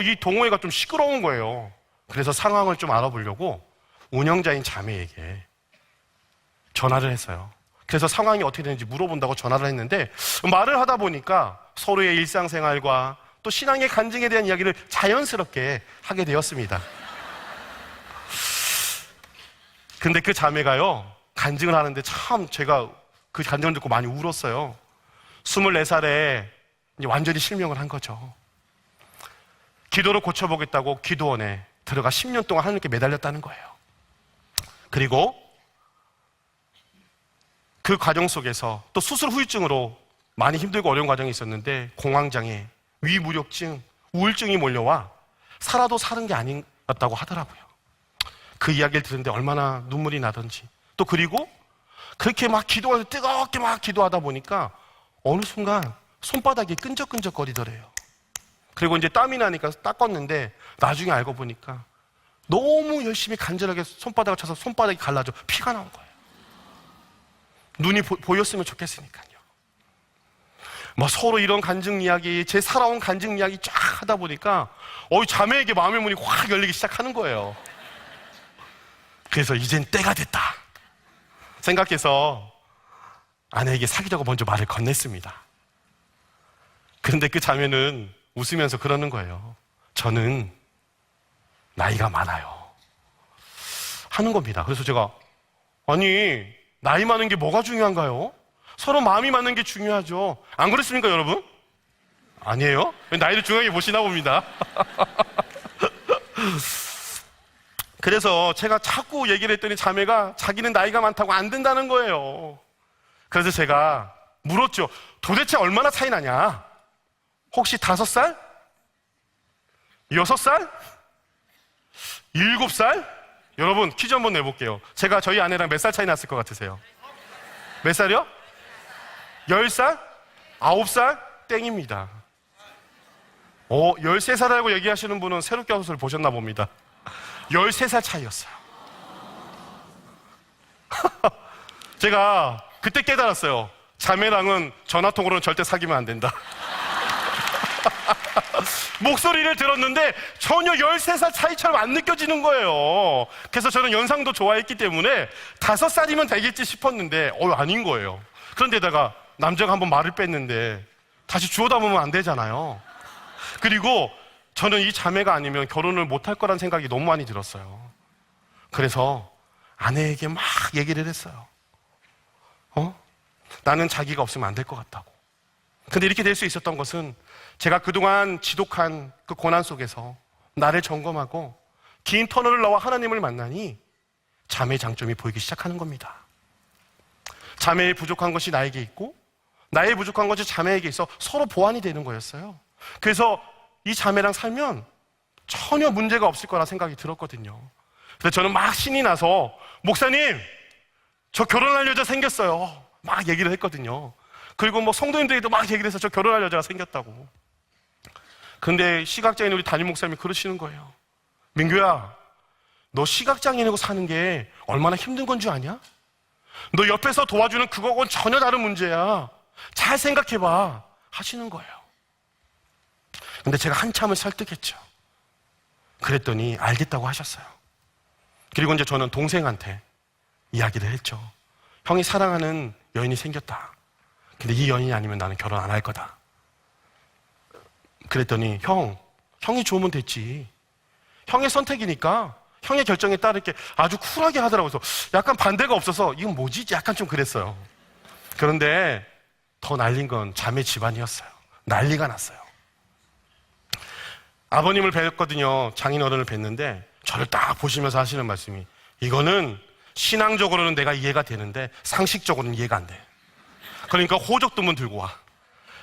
이 동호회가 좀 시끄러운 거예요. 그래서 상황을 좀 알아보려고 운영자인 자매에게 전화를 했어요. 그래서 상황이 어떻게 되는지 물어본다고 전화를 했는데 말을 하다 보니까 서로의 일상생활과 또 신앙의 간증에 대한 이야기를 자연스럽게 하게 되었습니다. 근데 그 자매가요, 간증을 하는데 참 제가 그 간증을 듣고 많이 울었어요. 24살에 이제 완전히 실명을 한 거죠. 기도로 고쳐보겠다고 기도원에 들어가 10년 동안 하나님께 매달렸다는 거예요. 그리고 그 과정 속에서 또 수술 후유증으로 많이 힘들고 어려운 과정이 있었는데 공황장애, 위무력증, 우울증이 몰려와 살아도 사는 게 아니었다고 하더라고요. 그 이야기를 들었는데 얼마나 눈물이 나던지. 또 그리고 그렇게 막 기도하면서 뜨겁게 막 기도하다 보니까 어느 순간 손바닥이 끈적끈적거리더래요. 그리고 이제 땀이 나니까 닦았는데 나중에 알고 보니까 너무 열심히 간절하게 손바닥을 쳐서 손바닥이 갈라져 피가 나온 거예요. 눈이 보였으면 좋겠으니까요. 뭐 서로 이런 간증 이야기, 제 살아온 간증 이야기 쫙 하다 보니까 자매에게 마음의 문이 확 열리기 시작하는 거예요. 그래서 이젠 때가 됐다 생각해서 아내에게 사귀자고 먼저 말을 건넸습니다. 그런데 그 자매는 웃으면서 그러는 거예요. 저는 나이가 많아요 하는 겁니다. 그래서 제가 아니 나이 많은 게 뭐가 중요한가요? 서로 마음이 맞는 게 중요하죠. 안 그렇습니까 여러분? 아니에요? 나이를 중요하게 보시나 봅니다. 그래서 제가 자꾸 얘기를 했더니 자매가 자기는 나이가 많다고 안 된다는 거예요. 그래서 제가 물었죠. 도대체 얼마나 차이 나냐? 혹시 5살? 6살? 7살? 여러분 퀴즈 한번 내볼게요. 제가 저희 아내랑 몇 살 차이 났을 것 같으세요? 몇 살이요? 10살? 9살? 땡입니다. 13살이라고 얘기하시는 분은 새롭게 하소서를 보셨나 봅니다. 13살 차이였어요. 제가 그때 깨달았어요. 자매랑은 전화통으로는 절대 사귀면 안 된다. 목소리를 들었는데 전혀 13살 차이처럼 안 느껴지는 거예요. 그래서 저는 연상도 좋아했기 때문에 5살이면 되겠지 싶었는데 아닌 거예요. 그런데다가 남자가 한번 말을 뺐는데 다시 주워 담으면 안 되잖아요. 그리고 저는 이 자매가 아니면 결혼을 못할 거란 생각이 너무 많이 들었어요. 그래서 아내에게 막 얘기를 했어요. 나는 자기가 없으면 안 될 것 같다고. 근데 이렇게 될 수 있었던 것은 제가 그동안 지독한 그 고난 속에서 나를 점검하고 긴 터널을 나와 하나님을 만나니 자매의 장점이 보이기 시작하는 겁니다. 자매의 부족한 것이 나에게 있고 나의 부족한 것이 자매에게 있어 서로 보완이 되는 거였어요. 그래서 이 자매랑 살면 전혀 문제가 없을 거라 생각이 들었거든요. 그래서 저는 막 신이 나서 목사님 저 결혼할 여자 생겼어요 막 얘기를 했거든요. 그리고 뭐 성도님들에게도 막 얘기를 해서 저 결혼할 여자가 생겼다고. 근데 시각장애인 우리 담임 목사님이 그러시는 거예요. 민규야 너 시각장애인이고 사는 게 얼마나 힘든 건 줄 아냐? 너 옆에서 도와주는 그거하고는 전혀 다른 문제야. 잘 생각해봐 하시는 거예요. 근데 제가 한참을 설득했죠. 그랬더니 알겠다고 하셨어요. 그리고 이제 저는 동생한테 이야기를 했죠. 형이 사랑하는 여인이 생겼다. 근데 이 여인이 아니면 나는 결혼 안 할 거다. 그랬더니 형이 좋으면 됐지. 형의 선택이니까 형의 결정에 따를게 아주 쿨하게 하더라고요. 그래서 약간 반대가 없어서 이건 뭐지? 약간 좀 그랬어요. 그런데 더 날린 건 자매 집안이었어요. 난리가 났어요. 아버님을 뵀거든요. 장인어른을 뵀는데 저를 딱 보시면서 하시는 말씀이 이거는 신앙적으로는 내가 이해가 되는데 상식적으로는 이해가 안 돼. 그러니까 호적도문 들고 와.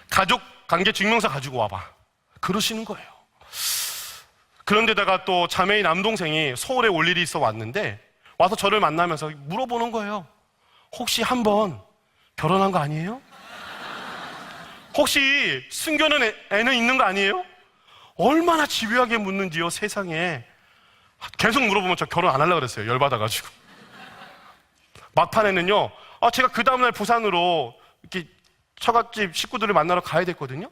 가족 관계 증명서 가지고 와봐. 그러시는 거예요. 그런데다가 또 자매의 남동생이 서울에 올 일이 있어 왔는데 와서 저를 만나면서 물어보는 거예요. 혹시 한번 결혼한 거 아니에요? 혹시 숨겨놓은 애는 있는 거 아니에요? 얼마나 집요하게 묻는지요, 세상에. 계속 물어보면 저 결혼 안 하려고 그랬어요. 열받아가지고. 막판에는요, 제가 그 다음날 부산으로 이렇게 처갓집 식구들을 만나러 가야 됐거든요.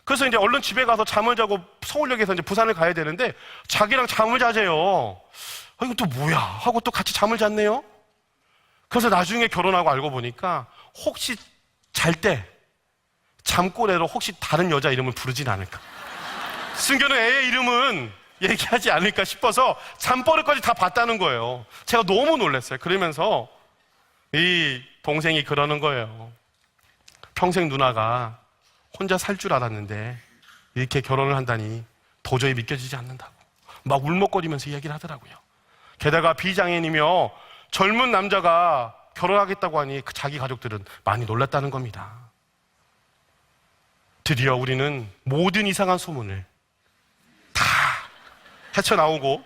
그래서 이제 얼른 집에 가서 잠을 자고 서울역에서 이제 부산을 가야 되는데 자기랑 잠을 자재요. 이거 또 뭐야? 하고 또 같이 잠을 잤네요. 그래서 나중에 결혼하고 알고 보니까 혹시 잘 때 잠꼬대로 혹시 다른 여자 이름을 부르진 않을까? 숨겨놓은 애의 이름은 얘기하지 않을까 싶어서 잠버릇까지 다 봤다는 거예요. 제가 너무 놀랐어요. 그러면서 이 동생이 그러는 거예요. 평생 누나가 혼자 살 줄 알았는데 이렇게 결혼을 한다니 도저히 믿겨지지 않는다고 막 울먹거리면서 이야기를 하더라고요. 게다가 비장애인이며 젊은 남자가 결혼하겠다고 하니 자기 가족들은 많이 놀랐다는 겁니다. 드디어 우리는 모든 이상한 소문을 다 헤쳐나오고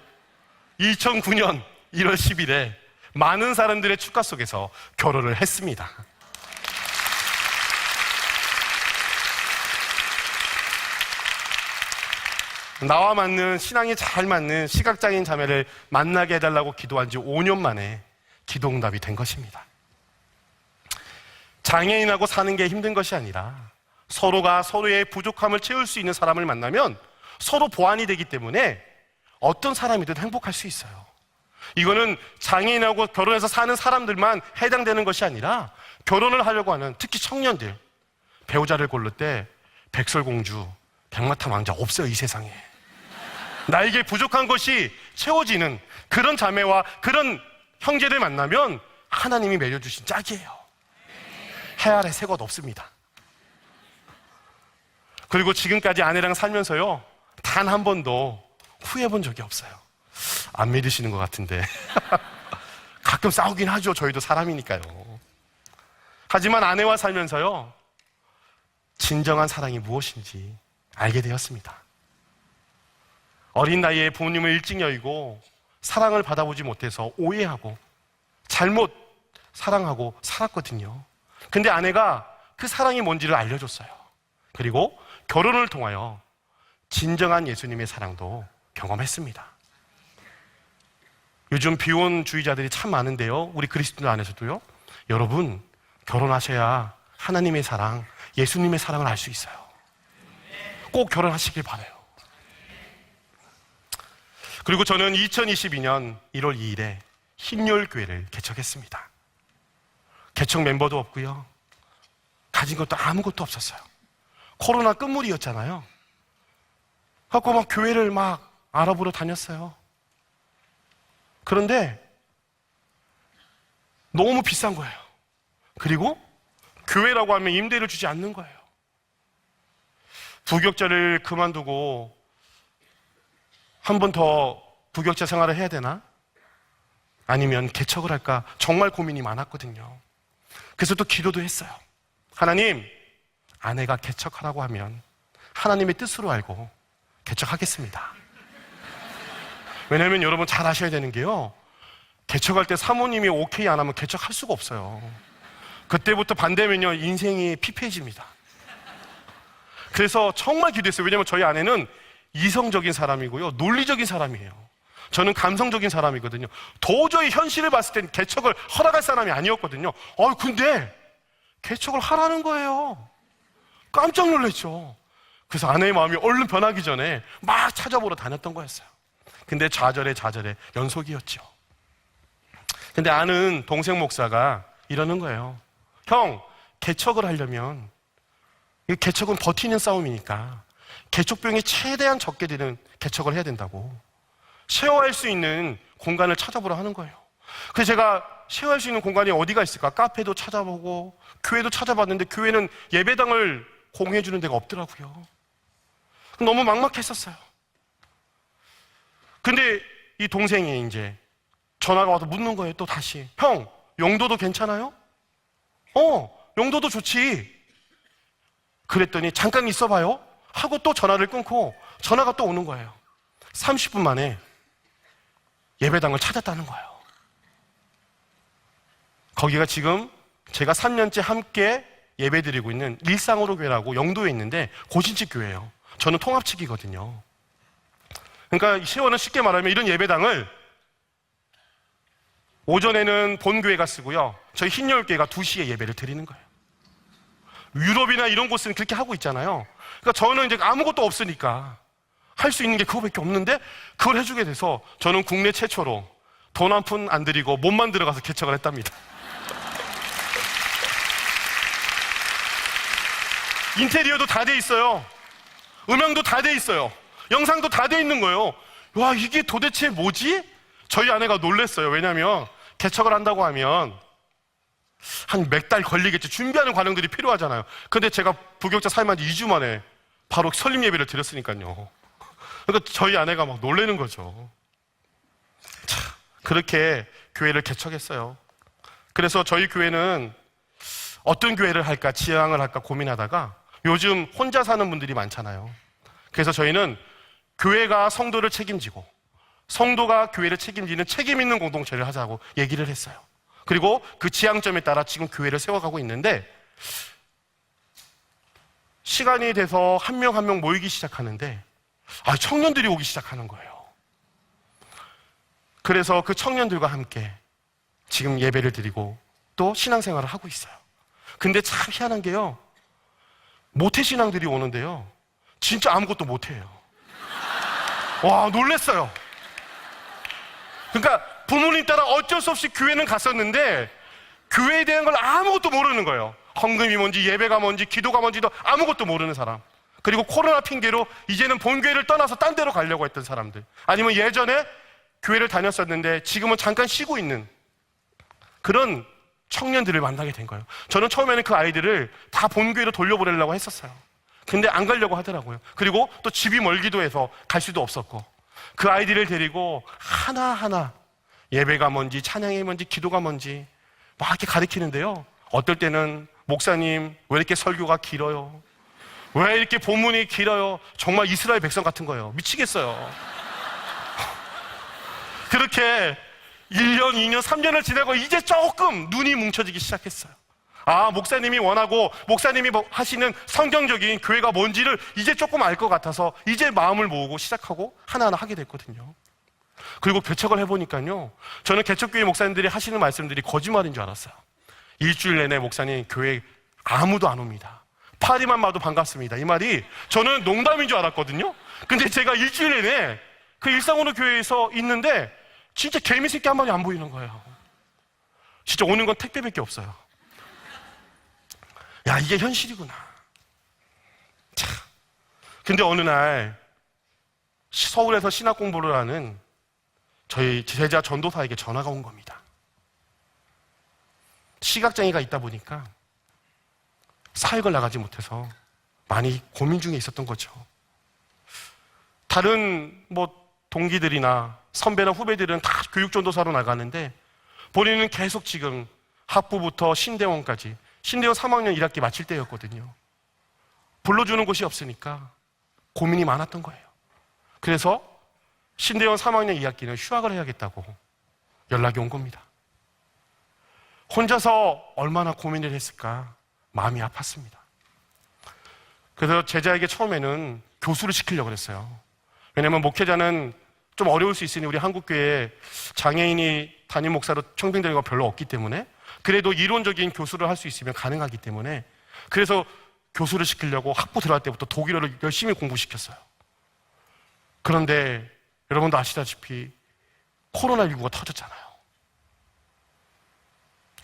2009년 1월 10일에 많은 사람들의 축가 속에서 결혼을 했습니다. 나와 맞는, 신앙이 잘 맞는 시각장애인 자매를 만나게 해달라고 기도한 지 5년 만에 기도응답이 된 것입니다. 장애인하고 사는 게 힘든 것이 아니라 서로가 서로의 부족함을 채울 수 있는 사람을 만나면 서로 보완이 되기 때문에 어떤 사람이든 행복할 수 있어요. 이거는 장애인하고 결혼해서 사는 사람들만 해당되는 것이 아니라 결혼을 하려고 하는 특히 청년들, 배우자를 고를 때 백설공주, 백마탄 왕자 없어요, 이 세상에. 나에게 부족한 것이 채워지는 그런 자매와 그런 형제를 만나면 하나님이 맺어주신 짝이에요. 해 아래 새 것 없습니다. 그리고 지금까지 아내랑 살면서요, 단 한 번도 후회해본 적이 없어요. 안 믿으시는 것 같은데. 가끔 싸우긴 하죠. 저희도 사람이니까요. 하지만 아내와 살면서요, 진정한 사랑이 무엇인지 알게 되었습니다. 어린 나이에 부모님을 일찍 여의고 사랑을 받아보지 못해서 오해하고 잘못 사랑하고 살았거든요. 근데 아내가 그 사랑이 뭔지를 알려줬어요. 그리고 결혼을 통하여 진정한 예수님의 사랑도 경험했습니다. 요즘 비혼주의자들이 참 많은데요, 우리 그리스도 안에서도요, 여러분 결혼하셔야 하나님의 사랑, 예수님의 사랑을 알 수 있어요. 꼭 결혼하시길 바라요. 그리고 저는 2022년 1월 2일에 흰열교회를 개척했습니다. 개척 멤버도 없고요, 가진 것도 아무것도 없었어요. 코로나 끝물이었잖아요. 그래서 막 교회를 막 알아보러 다녔어요. 그런데 너무 비싼 거예요. 그리고 교회라고 하면 임대를 주지 않는 거예요. 부격자를 그만두고 한 번 더 부격자 생활을 해야 되나? 아니면 개척을 할까? 정말 고민이 많았거든요. 그래서 또 기도도 했어요. 하나님, 아내가 개척하라고 하면 하나님의 뜻으로 알고 개척하겠습니다. 왜냐하면 여러분 잘 아셔야 되는 게요, 개척할 때 사모님이 오케이 안 하면 개척할 수가 없어요. 그때부터 반대면요, 인생이 피폐해집니다. 그래서 정말 기도했어요. 왜냐하면 저희 아내는 이성적인 사람이고요, 논리적인 사람이에요. 저는 감성적인 사람이거든요. 도저히 현실을 봤을 땐 개척을 허락할 사람이 아니었거든요. 근데 개척을 하라는 거예요. 깜짝 놀랐죠. 그래서 아내의 마음이 얼른 변하기 전에 막 찾아보러 다녔던 거였어요. 근데 좌절의 연속이었죠. 근데 아는 동생 목사가 이러는 거예요. 형, 개척을 하려면, 개척은 버티는 싸움이니까 개척비용이 최대한 적게 드는 개척을 해야 된다고. 쉐어할 수 있는 공간을 찾아보라 하는 거예요. 그래서 제가 쉐어할 수 있는 공간이 어디가 있을까? 카페도 찾아보고 교회도 찾아봤는데 교회는 예배당을 공유해 주는 데가 없더라고요. 너무 막막했었어요. 근데 이 동생이 이제 전화가 와서 묻는 거예요. 또 다시. 형, 용도도 괜찮아요? 용도도 좋지. 그랬더니 잠깐 있어봐요 하고 또 전화를 끊고 전화가 또 오는 거예요. 30분 만에 예배당을 찾았다는 거예요. 거기가 지금 제가 3년째 함께 예배드리고 있는 일상으로 교회라고 영도에 있는데 고신집 교회예요. 저는 통합측이거든요. 그러니까 시원은 쉽게 말하면 이런 예배당을 오전에는 본교회가 쓰고요, 저희 흰열교회가 2시에 예배를 드리는 거예요. 유럽이나 이런 곳은 그렇게 하고 있잖아요. 그러니까 저는 이제 아무것도 없으니까 할 수 있는 게 그거밖에 없는데 그걸 해주게 돼서 저는 국내 최초로 돈 한 푼 안 들이고 몸만 들어가서 개척을 했답니다. 인테리어도 다 돼 있어요. 음향도 다 돼 있어요. 영상도 다 돼 있는 거예요. 와, 이게 도대체 뭐지? 저희 아내가 놀랬어요. 왜냐하면 개척을 한다고 하면 한 몇 달 걸리겠지. 준비하는 과정들이 필요하잖아요. 근데 제가 부교육자 사임한 지 2주 만에 바로 설립 예배를 드렸으니까요. 그러니까 저희 아내가 막 놀라는 거죠. 참, 그렇게 교회를 개척했어요. 그래서 저희 교회는 어떤 교회를 할까, 지향을 할까 고민하다가 요즘 혼자 사는 분들이 많잖아요. 그래서 저희는 교회가 성도를 책임지고 성도가 교회를 책임지는 책임 있는 공동체를 하자고 얘기를 했어요. 그리고 그 지향점에 따라 지금 교회를 세워가고 있는데, 시간이 돼서 한 명 한 명 모이기 시작하는데 청년들이 오기 시작하는 거예요. 그래서 그 청년들과 함께 지금 예배를 드리고 또 신앙생활을 하고 있어요. 근데 참 희한한 게요, 모태신앙들이 오는데요, 진짜 아무것도 못해요. 와, 놀랬어요. 그러니까 부모님 따라 어쩔 수 없이 교회는 갔었는데 교회에 대한 걸 아무것도 모르는 거예요. 헌금이 뭔지, 예배가 뭔지, 기도가 뭔지도 아무것도 모르는 사람. 그리고 코로나 핑계로 이제는 본교회를 떠나서 딴 데로 가려고 했던 사람들. 아니면 예전에 교회를 다녔었는데 지금은 잠깐 쉬고 있는 그런 청년들을 만나게 된 거예요. 저는 처음에는 그 아이들을 다 본교회로 돌려보내려고 했었어요. 근데 안 가려고 하더라고요. 그리고 또 집이 멀기도 해서 갈 수도 없었고, 그 아이들을 데리고 하나하나 예배가 뭔지, 찬양이 뭔지, 기도가 뭔지 막 이렇게 가르치는데요, 어떨 때는 목사님 왜 이렇게 설교가 길어요? 왜 이렇게 본문이 길어요? 정말 이스라엘 백성 같은 거예요. 미치겠어요. 그렇게 1년, 2년, 3년을 지나고 이제 조금 눈이 뭉쳐지기 시작했어요. 목사님이 원하고 목사님이 하시는 성경적인 교회가 뭔지를 이제 조금 알 것 같아서 이제 마음을 모으고 시작하고 하나하나 하게 됐거든요. 그리고 개척을 해보니까요, 저는 개척교회 목사님들이 하시는 말씀들이 거짓말인 줄 알았어요. 일주일 내내 목사님 교회 아무도 안 옵니다. 파리만 봐도 반갑습니다. 이 말이 저는 농담인 줄 알았거든요. 근데 제가 일주일 내내 그 일상으로 교회에서 있는데 진짜 개미새끼 한 마리 안 보이는 거예요. 진짜 오는 건 택배밖에 없어요. 야, 이게 현실이구나. 참. 근데 어느 날 서울에서 신학 공부를 하는 저희 제자 전도사에게 전화가 온 겁니다. 시각장애가 있다 보니까 사역을 나가지 못해서 많이 고민 중에 있었던 거죠. 다른 동기들이나 선배나 후배들은 다 교육전도사로 나가는데 본인은 계속 지금 학부부터 신대원까지, 신대원 3학년 1학기 마칠 때였거든요. 불러주는 곳이 없으니까 고민이 많았던 거예요. 그래서 신대원 3학년 2학기는 휴학을 해야겠다고 연락이 온 겁니다. 혼자서 얼마나 고민을 했을까 마음이 아팠습니다. 그래서 제자에게 처음에는 교수를 시키려고 그랬어요. 왜냐하면 목회자는 좀 어려울 수 있으니 우리 한국교회에 장애인이 담임 목사로 청빙되는 거 별로 없기 때문에, 그래도 이론적인 교수를 할 수 있으면 가능하기 때문에, 그래서 교수를 시키려고 학부 들어갈 때부터 독일어를 열심히 공부시켰어요. 그런데 여러분도 아시다시피 코로나19가 터졌잖아요.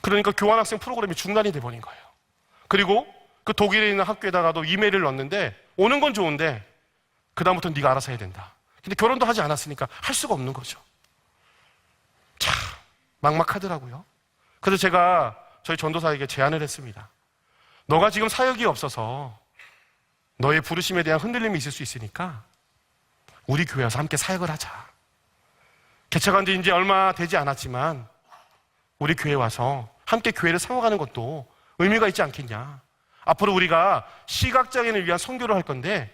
그러니까 교환학생 프로그램이 중단이 돼버린 거예요. 그리고 그 독일에 있는 학교에다가도 이메일을 넣었는데 오는 건 좋은데 그다음부터는 네가 알아서 해야 된다. 근데 결혼도 하지 않았으니까 할 수가 없는 거죠. 참 막막하더라고요. 그래서 제가 저희 전도사에게 제안을 했습니다. 너가 지금 사역이 없어서 너의 부르심에 대한 흔들림이 있을 수 있으니까 우리 교회 와서 함께 사역을 하자. 개척한 지 이제 얼마 되지 않았지만 우리 교회 와서 함께 교회를 세워가는 것도 의미가 있지 않겠냐. 앞으로 우리가 시각장애인을 위한 선교를 할 건데,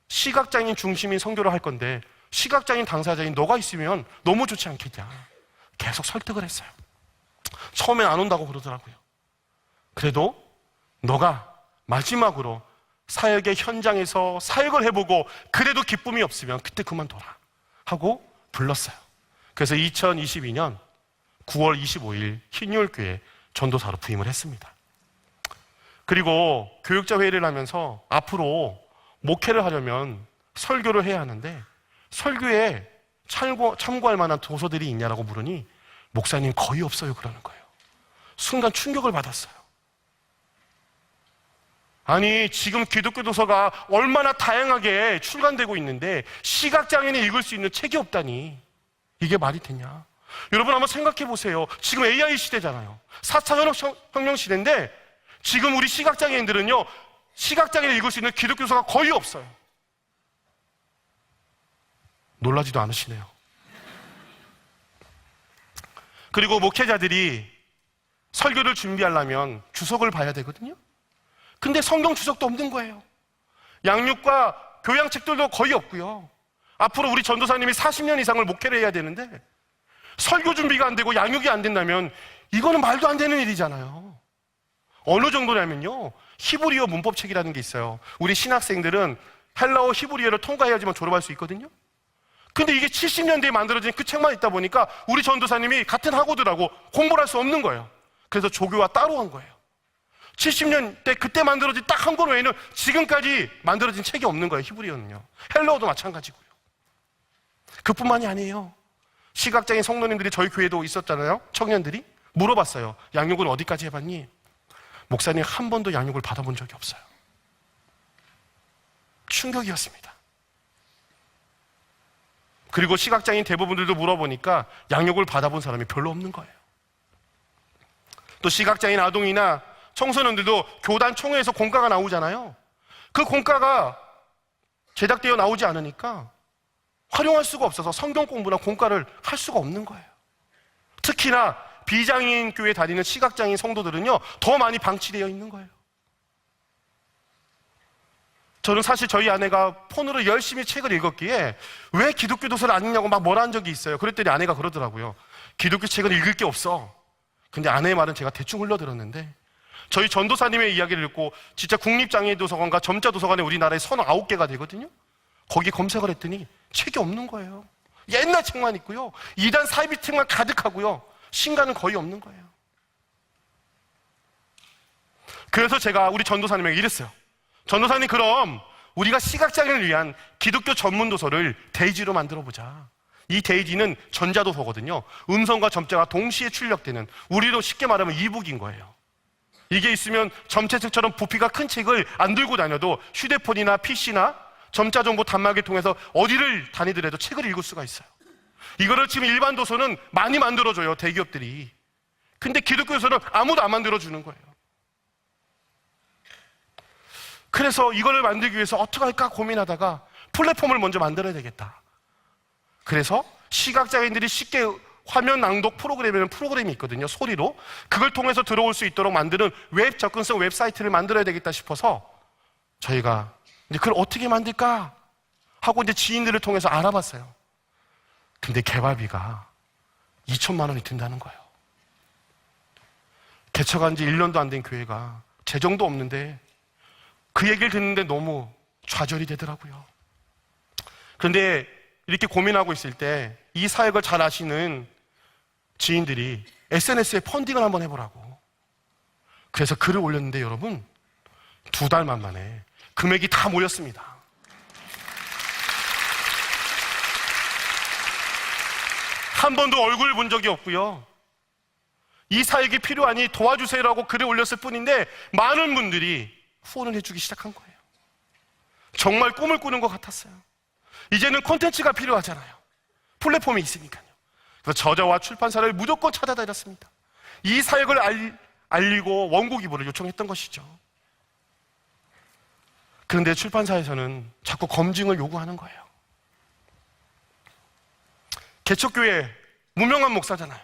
시각장애인 중심인 선교를 할 건데 시각장애인 당사자인 너가 있으면 너무 좋지 않겠냐. 계속 설득을 했어요. 처음엔 안 온다고 그러더라고요. 그래도 너가 마지막으로 사역의 현장에서 사역을 해보고 그래도 기쁨이 없으면 그때 그만둬라 하고 불렀어요. 그래서 2022년 9월 25일 흰율교회 전도사로 부임을 했습니다. 그리고 교육자 회의를 하면서 앞으로 목회를 하려면 설교를 해야 하는데 설교에 참고할 만한 도서들이 있냐라고 물으니 목사님 거의 없어요 그러는 거예요. 순간 충격을 받았어요. 아니, 지금 기독교 도서가 얼마나 다양하게 출간되고 있는데 시각장애인이 읽을 수 있는 책이 없다니, 이게 말이 되냐? 여러분 한번 생각해 보세요. 지금 AI 시대잖아요. 4차 혁명 시대인데 지금 우리 시각장애인들은요, 시각장애를 읽을 수 있는 기독교 도서가 거의 없어요. 놀라지도 않으시네요. 그리고 목회자들이 설교를 준비하려면 주석을 봐야 되거든요. 근데 성경 주석도 없는 거예요. 양육과 교양책들도 거의 없고요. 앞으로 우리 전도사님이 40년 이상을 목회를 해야 되는데 설교 준비가 안 되고 양육이 안 된다면 이거는 말도 안 되는 일이잖아요. 어느 정도냐면요, 히브리어 문법책이라는 게 있어요. 우리 신학생들은 헬라어 히브리어를 통과해야지만 졸업할 수 있거든요. 근데 이게 70년대에 만들어진 그 책만 있다 보니까 우리 전도사님이 같은 학우들하고 공부를 할 수 없는 거예요. 그래서 조교와 따로 한 거예요. 70년대 그때 만들어진 딱 한 권 외에는 지금까지 만들어진 책이 없는 거예요. 히브리어는요. 헬라어도 마찬가지고요. 그뿐만이 아니에요. 시각장애인 성도님들이 저희 교회도 있었잖아요. 청년들이 물어봤어요. 양육을 어디까지 해봤니? 목사님, 한 번도 양육을 받아본 적이 없어요. 충격이었습니다. 그리고 시각장애인 대부분들도 물어보니까 양육을 받아본 사람이 별로 없는 거예요. 또 시각장애인 아동이나 청소년들도 교단 총회에서 공과가 나오잖아요. 그 공과가 제작되어 나오지 않으니까 활용할 수가 없어서 성경 공부나 공과를 할 수가 없는 거예요. 특히나 비장애인 교회 다니는 시각장애인 성도들은요, 더 많이 방치되어 있는 거예요. 저는 사실 저희 아내가 폰으로 열심히 책을 읽었기에 왜 기독교 도서를 안 읽냐고 막 뭐라 한 적이 있어요. 그랬더니 아내가 그러더라고요. 기독교 책은 읽을 게 없어. 근데 아내의 말은 제가 대충 흘려들었는데, 저희 전도사님의 이야기를 읽고 진짜 국립장애인도서관과 점자도서관에 우리나라에 39개가 되거든요. 거기 검색을 했더니 책이 없는 거예요. 옛날 책만 있고요, 이단 사이비 책만 가득하고요, 신간은 거의 없는 거예요. 그래서 제가 우리 전도사님에게 이랬어요. 전도사님, 그럼 우리가 시각장애인을 위한 기독교 전문 도서를 데이지로 만들어보자. 이 데이지는 전자도서거든요. 음성과 점자가 동시에 출력되는, 우리로 쉽게 말하면 이북인 거예요. 이게 있으면 점자책처럼 부피가 큰 책을 안 들고 다녀도 휴대폰이나 PC나 점자 정보 단말기를 통해서 어디를 다니더라도 책을 읽을 수가 있어요. 이거를 지금 일반 도서는 많이 만들어줘요, 대기업들이. 근데 기독교 도서는 아무도 안 만들어주는 거예요. 그래서 이거를 만들기 위해서 어떻게 할까 고민하다가 플랫폼을 먼저 만들어야 되겠다. 그래서 시각장애인들이 쉽게 화면 낭독 프로그램이라는 프로그램이 있거든요. 소리로. 그걸 통해서 들어올 수 있도록 만드는 웹 접근성 웹사이트를 만들어야 되겠다 싶어서 저희가 이제 그걸 어떻게 만들까 하고 이제 지인들을 통해서 알아봤어요. 근데 개발비가 2천만 원이 든다는 거예요. 개척한 지 1년도 안 된 교회가 재정도 없는데 그 얘기를 듣는데 너무 좌절이 되더라고요. 그런데 이렇게 고민하고 있을 때 이 사역을 잘 아시는 지인들이 SNS에 펀딩을 한번 해보라고. 그래서 글을 올렸는데 여러분, 2달만 만에 금액이 다 모였습니다. 한 번도 얼굴 본 적이 없고요. 이 사역이 필요하니 도와주세요라고 글을 올렸을 뿐인데 많은 분들이 후원을 해주기 시작한 거예요. 정말 꿈을 꾸는 것 같았어요. 이제는 콘텐츠가 필요하잖아요. 플랫폼이 있으니까요. 그래서 저자와 출판사를 무조건 찾아다녔습니다. 이 사역을 알리고 원고 기부를 요청했던 것이죠. 그런데 출판사에서는 자꾸 검증을 요구하는 거예요. 개척교회 무명한 목사잖아요.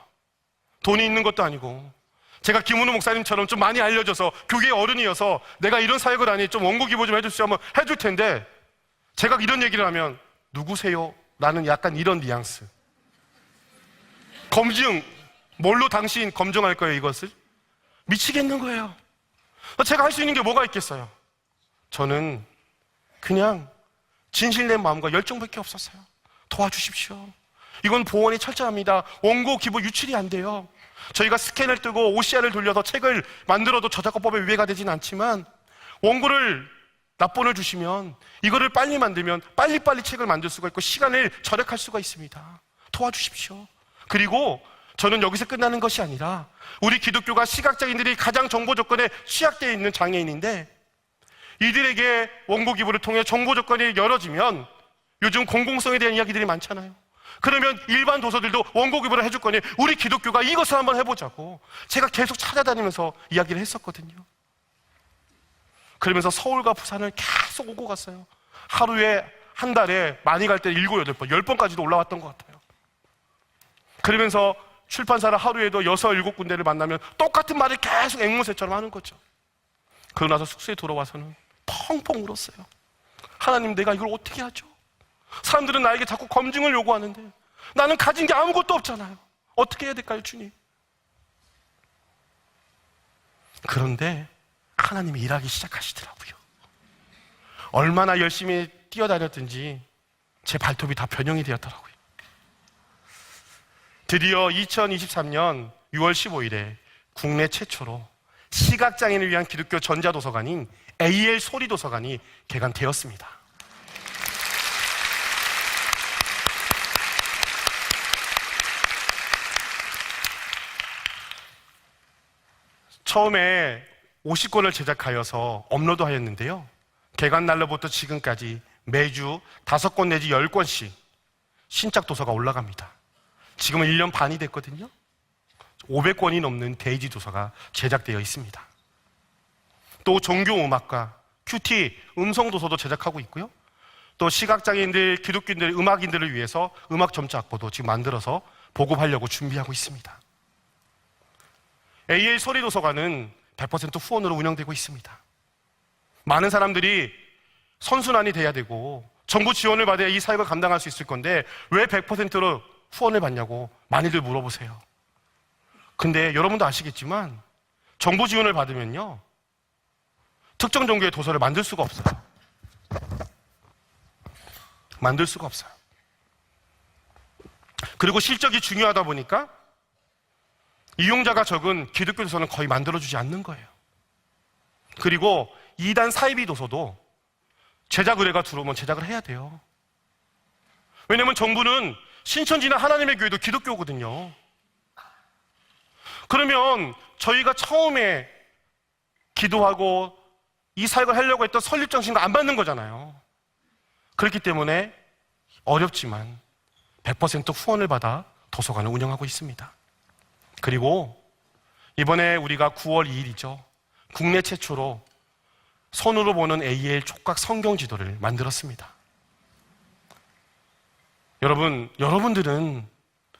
돈이 있는 것도 아니고, 제가 김은우 목사님처럼 좀 많이 알려져서 교계 어른이어서 내가 이런 사역을 하니 좀 원고 기부 좀 해주세요 하면 해줄 텐데, 제가 이런 얘기를 하면 누구세요? 라는 약간 이런 뉘앙스. 검증, 뭘로 당신 검증할 거예요, 이것을? 미치겠는 거예요. 제가 할 수 있는 게 뭐가 있겠어요? 저는 그냥 진실된 마음과 열정밖에 없었어요. 도와주십시오. 이건 보안이 철저합니다. 원고 기부 유출이 안 돼요. 저희가 스캔을 뜨고 OCR을 돌려서 책을 만들어도 저작권법에 위배가 되진 않지만, 원고를 납본을 주시면 이거를 빨리 만들면 빨리빨리 책을 만들 수가 있고 시간을 절약할 수가 있습니다. 도와주십시오. 그리고 저는 여기서 끝나는 것이 아니라, 우리 기독교가 시각장애인들이 가장 정보 조건에 취약되어 있는 장애인인데 이들에게 원고 기부를 통해 정보 조건이 열어지면 요즘 공공성에 대한 이야기들이 많잖아요. 그러면 일반 도서들도 원고 기부를 해줄 거니 우리 기독교가 이것을 한번 해보자고 제가 계속 찾아다니면서 이야기를 했었거든요. 그러면서 서울과 부산을 계속 오고 갔어요. 하루에 한 달에 많이 갈 때 7, 8번, 10번까지도 올라왔던 것 같아요. 그러면서 출판사를 하루에도 6, 7군데를 만나면 똑같은 말을 계속 앵무새처럼 하는 거죠. 그러고 나서 숙소에 돌아와서는 펑펑 울었어요. 하나님, 내가 이걸 어떻게 하죠? 사람들은 나에게 자꾸 검증을 요구하는데 나는 가진 게 아무것도 없잖아요. 어떻게 해야 될까요, 주님? 그런데 하나님이 일하기 시작하시더라고요. 얼마나 열심히 뛰어다녔든지 제 발톱이 다 변형이 되었더라고요. 드디어 2023년 6월 15일에 국내 최초로 시각장애인을 위한 기독교 전자도서관인 AL 소리도서관이 개관되었습니다. 처음에 50권을 제작하여서 업로드하였는데요. 개관 날로부터 지금까지 매주 5권 내지 10권씩 신작 도서가 올라갑니다. 지금은 1년 반이 됐거든요. 500권이 넘는 데이지 도서가 제작되어 있습니다. 또 종교음악과 큐티 음성 도서도 제작하고 있고요. 또 시각장애인들, 기독교인들, 음악인들을 위해서 음악 점자 악보도 지금 만들어서 보급하려고 준비하고 있습니다. AL 소리도서관은 100% 후원으로 운영되고 있습니다. 많은 사람들이 선순환이 돼야 되고 정부 지원을 받아야 이 사역을 감당할 수 있을 건데 왜 100%로 후원을 받냐고 많이들 물어보세요. 근데 여러분도 아시겠지만 정부 지원을 받으면요, 특정 종교의 도서를 만들 수가 없어요. 만들 수가 없어요. 그리고 실적이 중요하다 보니까 이용자가 적은 기독교 도서는 거의 만들어주지 않는 거예요. 그리고 2단 사이비 도서도 제작 의뢰가 들어오면 제작을 해야 돼요. 왜냐하면 정부는 신천지나 하나님의 교회도 기독교거든요. 그러면 저희가 처음에 기도하고 이 사역을 하려고 했던 설립정신과 안 받는 거잖아요. 그렇기 때문에 어렵지만 100% 후원을 받아 도서관을 운영하고 있습니다. 그리고 이번에 우리가 9월 2일이죠. 국내 최초로 손으로 보는 AL 촉각 성경 지도를 만들었습니다. 여러분들은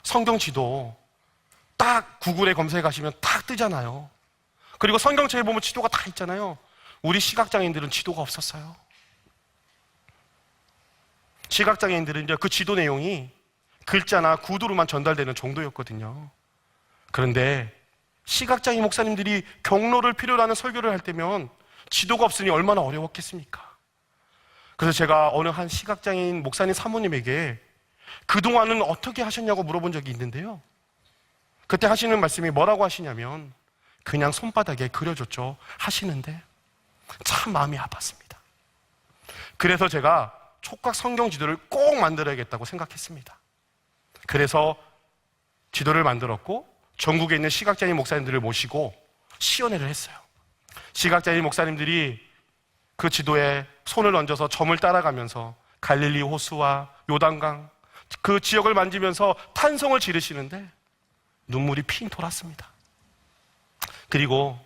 성경 지도 딱 구글에 검색하시면 딱 뜨잖아요. 그리고 성경책에 보면 지도가 다 있잖아요. 우리 시각장애인들은 지도가 없었어요. 시각장애인들은 이제 그 지도 내용이 글자나 구두로만 전달되는 정도였거든요. 그런데 시각장애인 목사님들이 경로를 필요로 하는 설교를 할 때면 지도가 없으니 얼마나 어려웠겠습니까? 그래서 제가 어느 한 시각장애인 목사님 사모님에게 그동안은 어떻게 하셨냐고 물어본 적이 있는데요. 그때 하시는 말씀이 뭐라고 하시냐면 그냥 손바닥에 그려줬죠 하시는데 참 마음이 아팠습니다. 그래서 제가 촉각 성경 지도를 꼭 만들어야겠다고 생각했습니다. 그래서 지도를 만들었고 전국에 있는 시각장애인 목사님들을 모시고 시연회를 했어요. 시각장애인 목사님들이 그 지도에 손을 얹어서 점을 따라가면서 갈릴리 호수와 요단강 그 지역을 만지면서 탄성을 지르시는데 눈물이 핑 돌았습니다. 그리고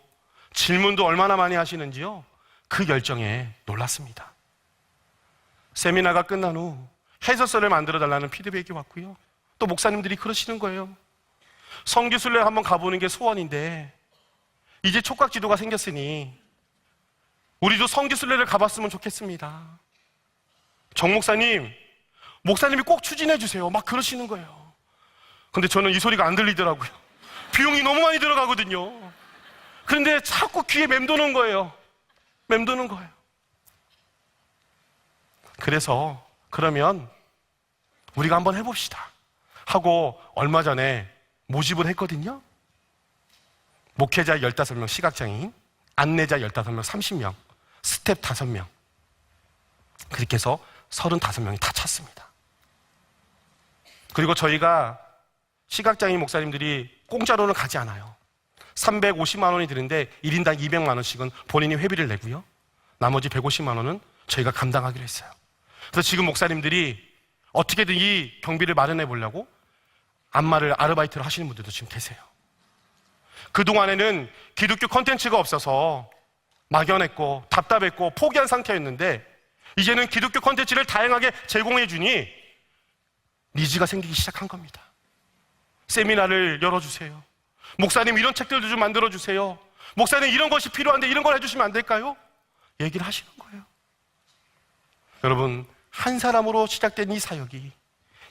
질문도 얼마나 많이 하시는지요. 그 열정에 놀랐습니다. 세미나가 끝난 후 해설서를 만들어달라는 피드백이 왔고요. 또 목사님들이 그러시는 거예요. 성지순례 한번 가보는 게 소원인데 이제 촉각지도가 생겼으니 우리도 성지순례를 가봤으면 좋겠습니다. 정 목사님이 꼭 추진해 주세요. 막 그러시는 거예요. 근데 저는 이 소리가 안 들리더라고요. 비용이 너무 많이 들어가거든요. 그런데 자꾸 귀에 맴도는 거예요. 그래서 그러면 우리가 한번 해봅시다 하고 얼마 전에 모집을 했거든요. 목회자 15명 시각장애인, 안내자 15명 30명, 스텝 5명 그렇게 해서 35명이 다 찼습니다. 그리고 저희가 시각장애인 목사님들이 공짜로는 가지 않아요. 350만 원이 드는데 1인당 200만 원씩은 본인이 회비를 내고요. 나머지 150만 원은 저희가 감당하기로 했어요. 그래서 지금 목사님들이 어떻게든 이 경비를 마련해 보려고 안마를 아르바이트를 하시는 분들도 지금 계세요. 그동안에는 기독교 콘텐츠가 없어서 막연했고 답답했고 포기한 상태였는데 이제는 기독교 콘텐츠를 다양하게 제공해 주니 니즈가 생기기 시작한 겁니다. 세미나를 열어주세요. 목사님 이런 책들도 좀 만들어주세요. 목사님 이런 것이 필요한데 이런 걸 해주시면 안 될까요? 얘기를 하시는 거예요. 여러분, 한 사람으로 시작된 이 사역이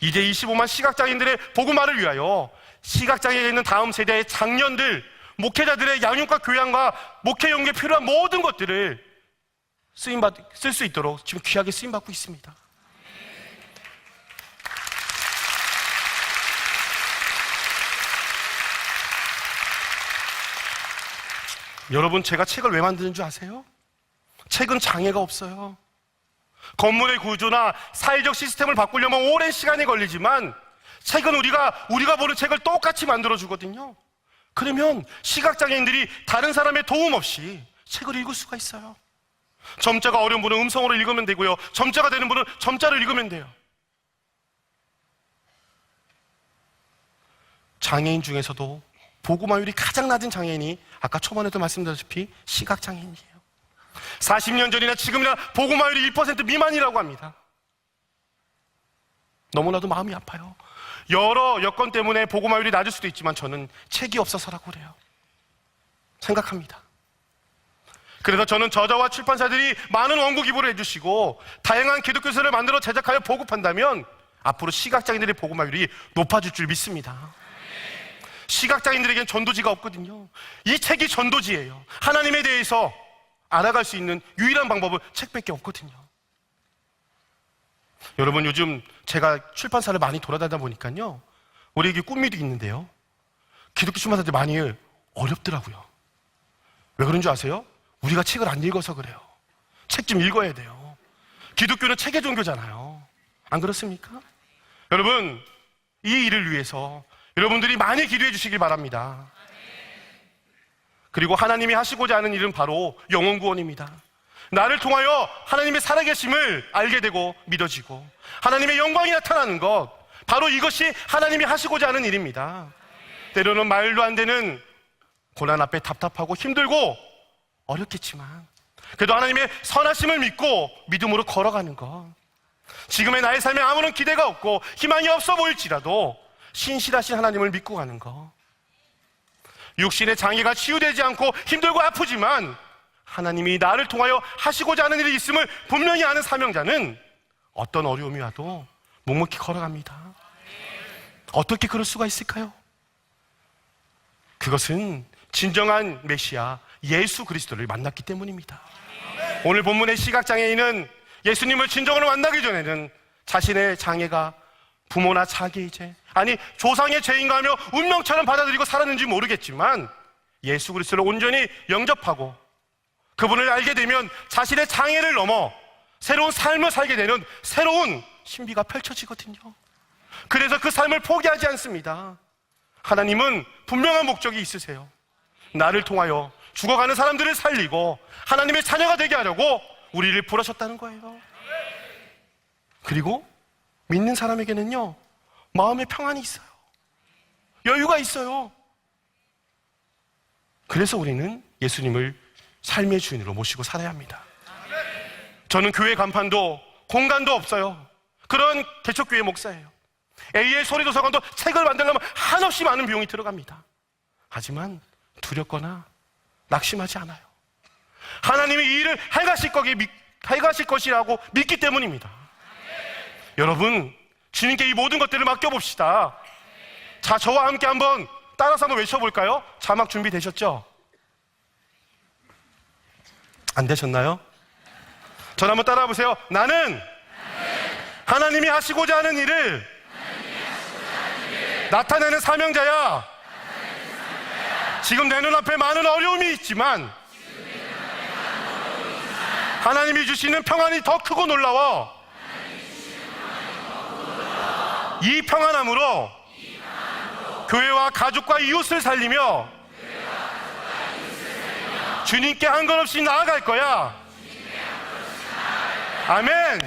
이제 25만 시각장애인들의 복음화를 위하여 시각장애가 있는 다음 세대의 장년들, 목회자들의 양육과 교양과 목회 연구에 필요한 모든 것들을 쓸 수 있도록 지금 귀하게 쓰임받고 있습니다. 여러분, 제가 책을 왜 만드는 줄 아세요? 책은 장애가 없어요. 건물의 구조나 사회적 시스템을 바꾸려면 오랜 시간이 걸리지만 책은 우리가 보는 책을 똑같이 만들어주거든요. 그러면 시각장애인들이 다른 사람의 도움 없이 책을 읽을 수가 있어요. 점자가 어려운 분은 음성으로 읽으면 되고요. 점자가 되는 분은 점자를 읽으면 돼요. 장애인 중에서도 복음화율이 가장 낮은 장애인이 아까 초반에도 말씀드렸다시피 시각장애인이에요. 40년 전이나 지금이나 복음화율이 1% 미만이라고 합니다. 너무나도 마음이 아파요. 여러 여건 때문에 복음화율이 낮을 수도 있지만 저는 책이 없어서라고 그래요. 생각합니다. 그래서 저는 저자와 출판사들이 많은 원고 기부를 해주시고 다양한 기독교서를 만들어 제작하여 보급한다면 앞으로 시각장애인들의 복음화율이 높아질 줄 믿습니다. 시각장애인들에겐 전도지가 없거든요. 이 책이 전도지예요. 하나님에 대해서 알아갈 수 있는 유일한 방법은 책밖에 없거든요. 여러분, 요즘 제가 출판사를 많이 돌아다니다 보니까요, 우리에게 꿈미도 있는데요, 기독교 출판사들 많이 어렵더라고요. 왜 그런 줄 아세요? 우리가 책을 안 읽어서 그래요. 책 좀 읽어야 돼요. 기독교는 책의 종교잖아요. 안 그렇습니까? 여러분, 이 일을 위해서 여러분들이 많이 기도해 주시길 바랍니다. 그리고 하나님이 하시고자 하는 일은 바로 영혼 구원입니다. 나를 통하여 하나님의 살아계심을 알게 되고 믿어지고 하나님의 영광이 나타나는 것, 바로 이것이 하나님이 하시고자 하는 일입니다. 때로는 말도 안 되는 고난 앞에 답답하고 힘들고 어렵겠지만 그래도 하나님의 선하심을 믿고 믿음으로 걸어가는 것, 지금의 나의 삶에 아무런 기대가 없고 희망이 없어 보일지라도 신실하신 하나님을 믿고 가는 것, 육신의 장애가 치유되지 않고 힘들고 아프지만 하나님이 나를 통하여 하시고자 하는 일이 있음을 분명히 아는 사명자는 어떤 어려움이 와도 묵묵히 걸어갑니다. 어떻게 그럴 수가 있을까요? 그것은 진정한 메시아 예수 그리스도를 만났기 때문입니다. 오늘 본문의 시각장애인은 예수님을 진정으로 만나기 전에는 자신의 장애가 부모나 자기의 죄, 아니 조상의 죄인가 하며 운명처럼 받아들이고 살았는지 모르겠지만 예수 그리스도를 온전히 영접하고 그분을 알게 되면 자신의 장애를 넘어 새로운 삶을 살게 되는 새로운 신비가 펼쳐지거든요. 그래서 그 삶을 포기하지 않습니다. 하나님은 분명한 목적이 있으세요. 나를 통하여 죽어가는 사람들을 살리고 하나님의 자녀가 되게 하려고 우리를 부르셨다는 거예요. 그리고 믿는 사람에게는요, 마음의 평안이 있어요. 여유가 있어요. 그래서 우리는 예수님을 삶의 주인으로 모시고 살아야 합니다. 저는 교회 간판도 공간도 없어요. 그런 개척교회 목사예요. AL 소리도서관도 책을 만들려면 한없이 많은 비용이 들어갑니다. 하지만 두렵거나 낙심하지 않아요. 하나님이 이 일을 해가실 것이라고 믿기 때문입니다. 여러분, 주님께 이 모든 것들을 맡겨봅시다. 자, 저와 함께 한번 따라서 한번 외쳐볼까요? 자막 준비되셨죠? 안 되셨나요? 전 한번 따라해 보세요. 나는 하나님이 하시고자 하는 일을 나타내는 사명자야. 지금 내 눈앞에 많은 어려움이 있지만 하나님이 주시는 평안이 더 크고 놀라워. 이 평안함으로 교회와 가족과 이웃을 살리며 주님께 한 것 없이 나아갈 거야. 아멘.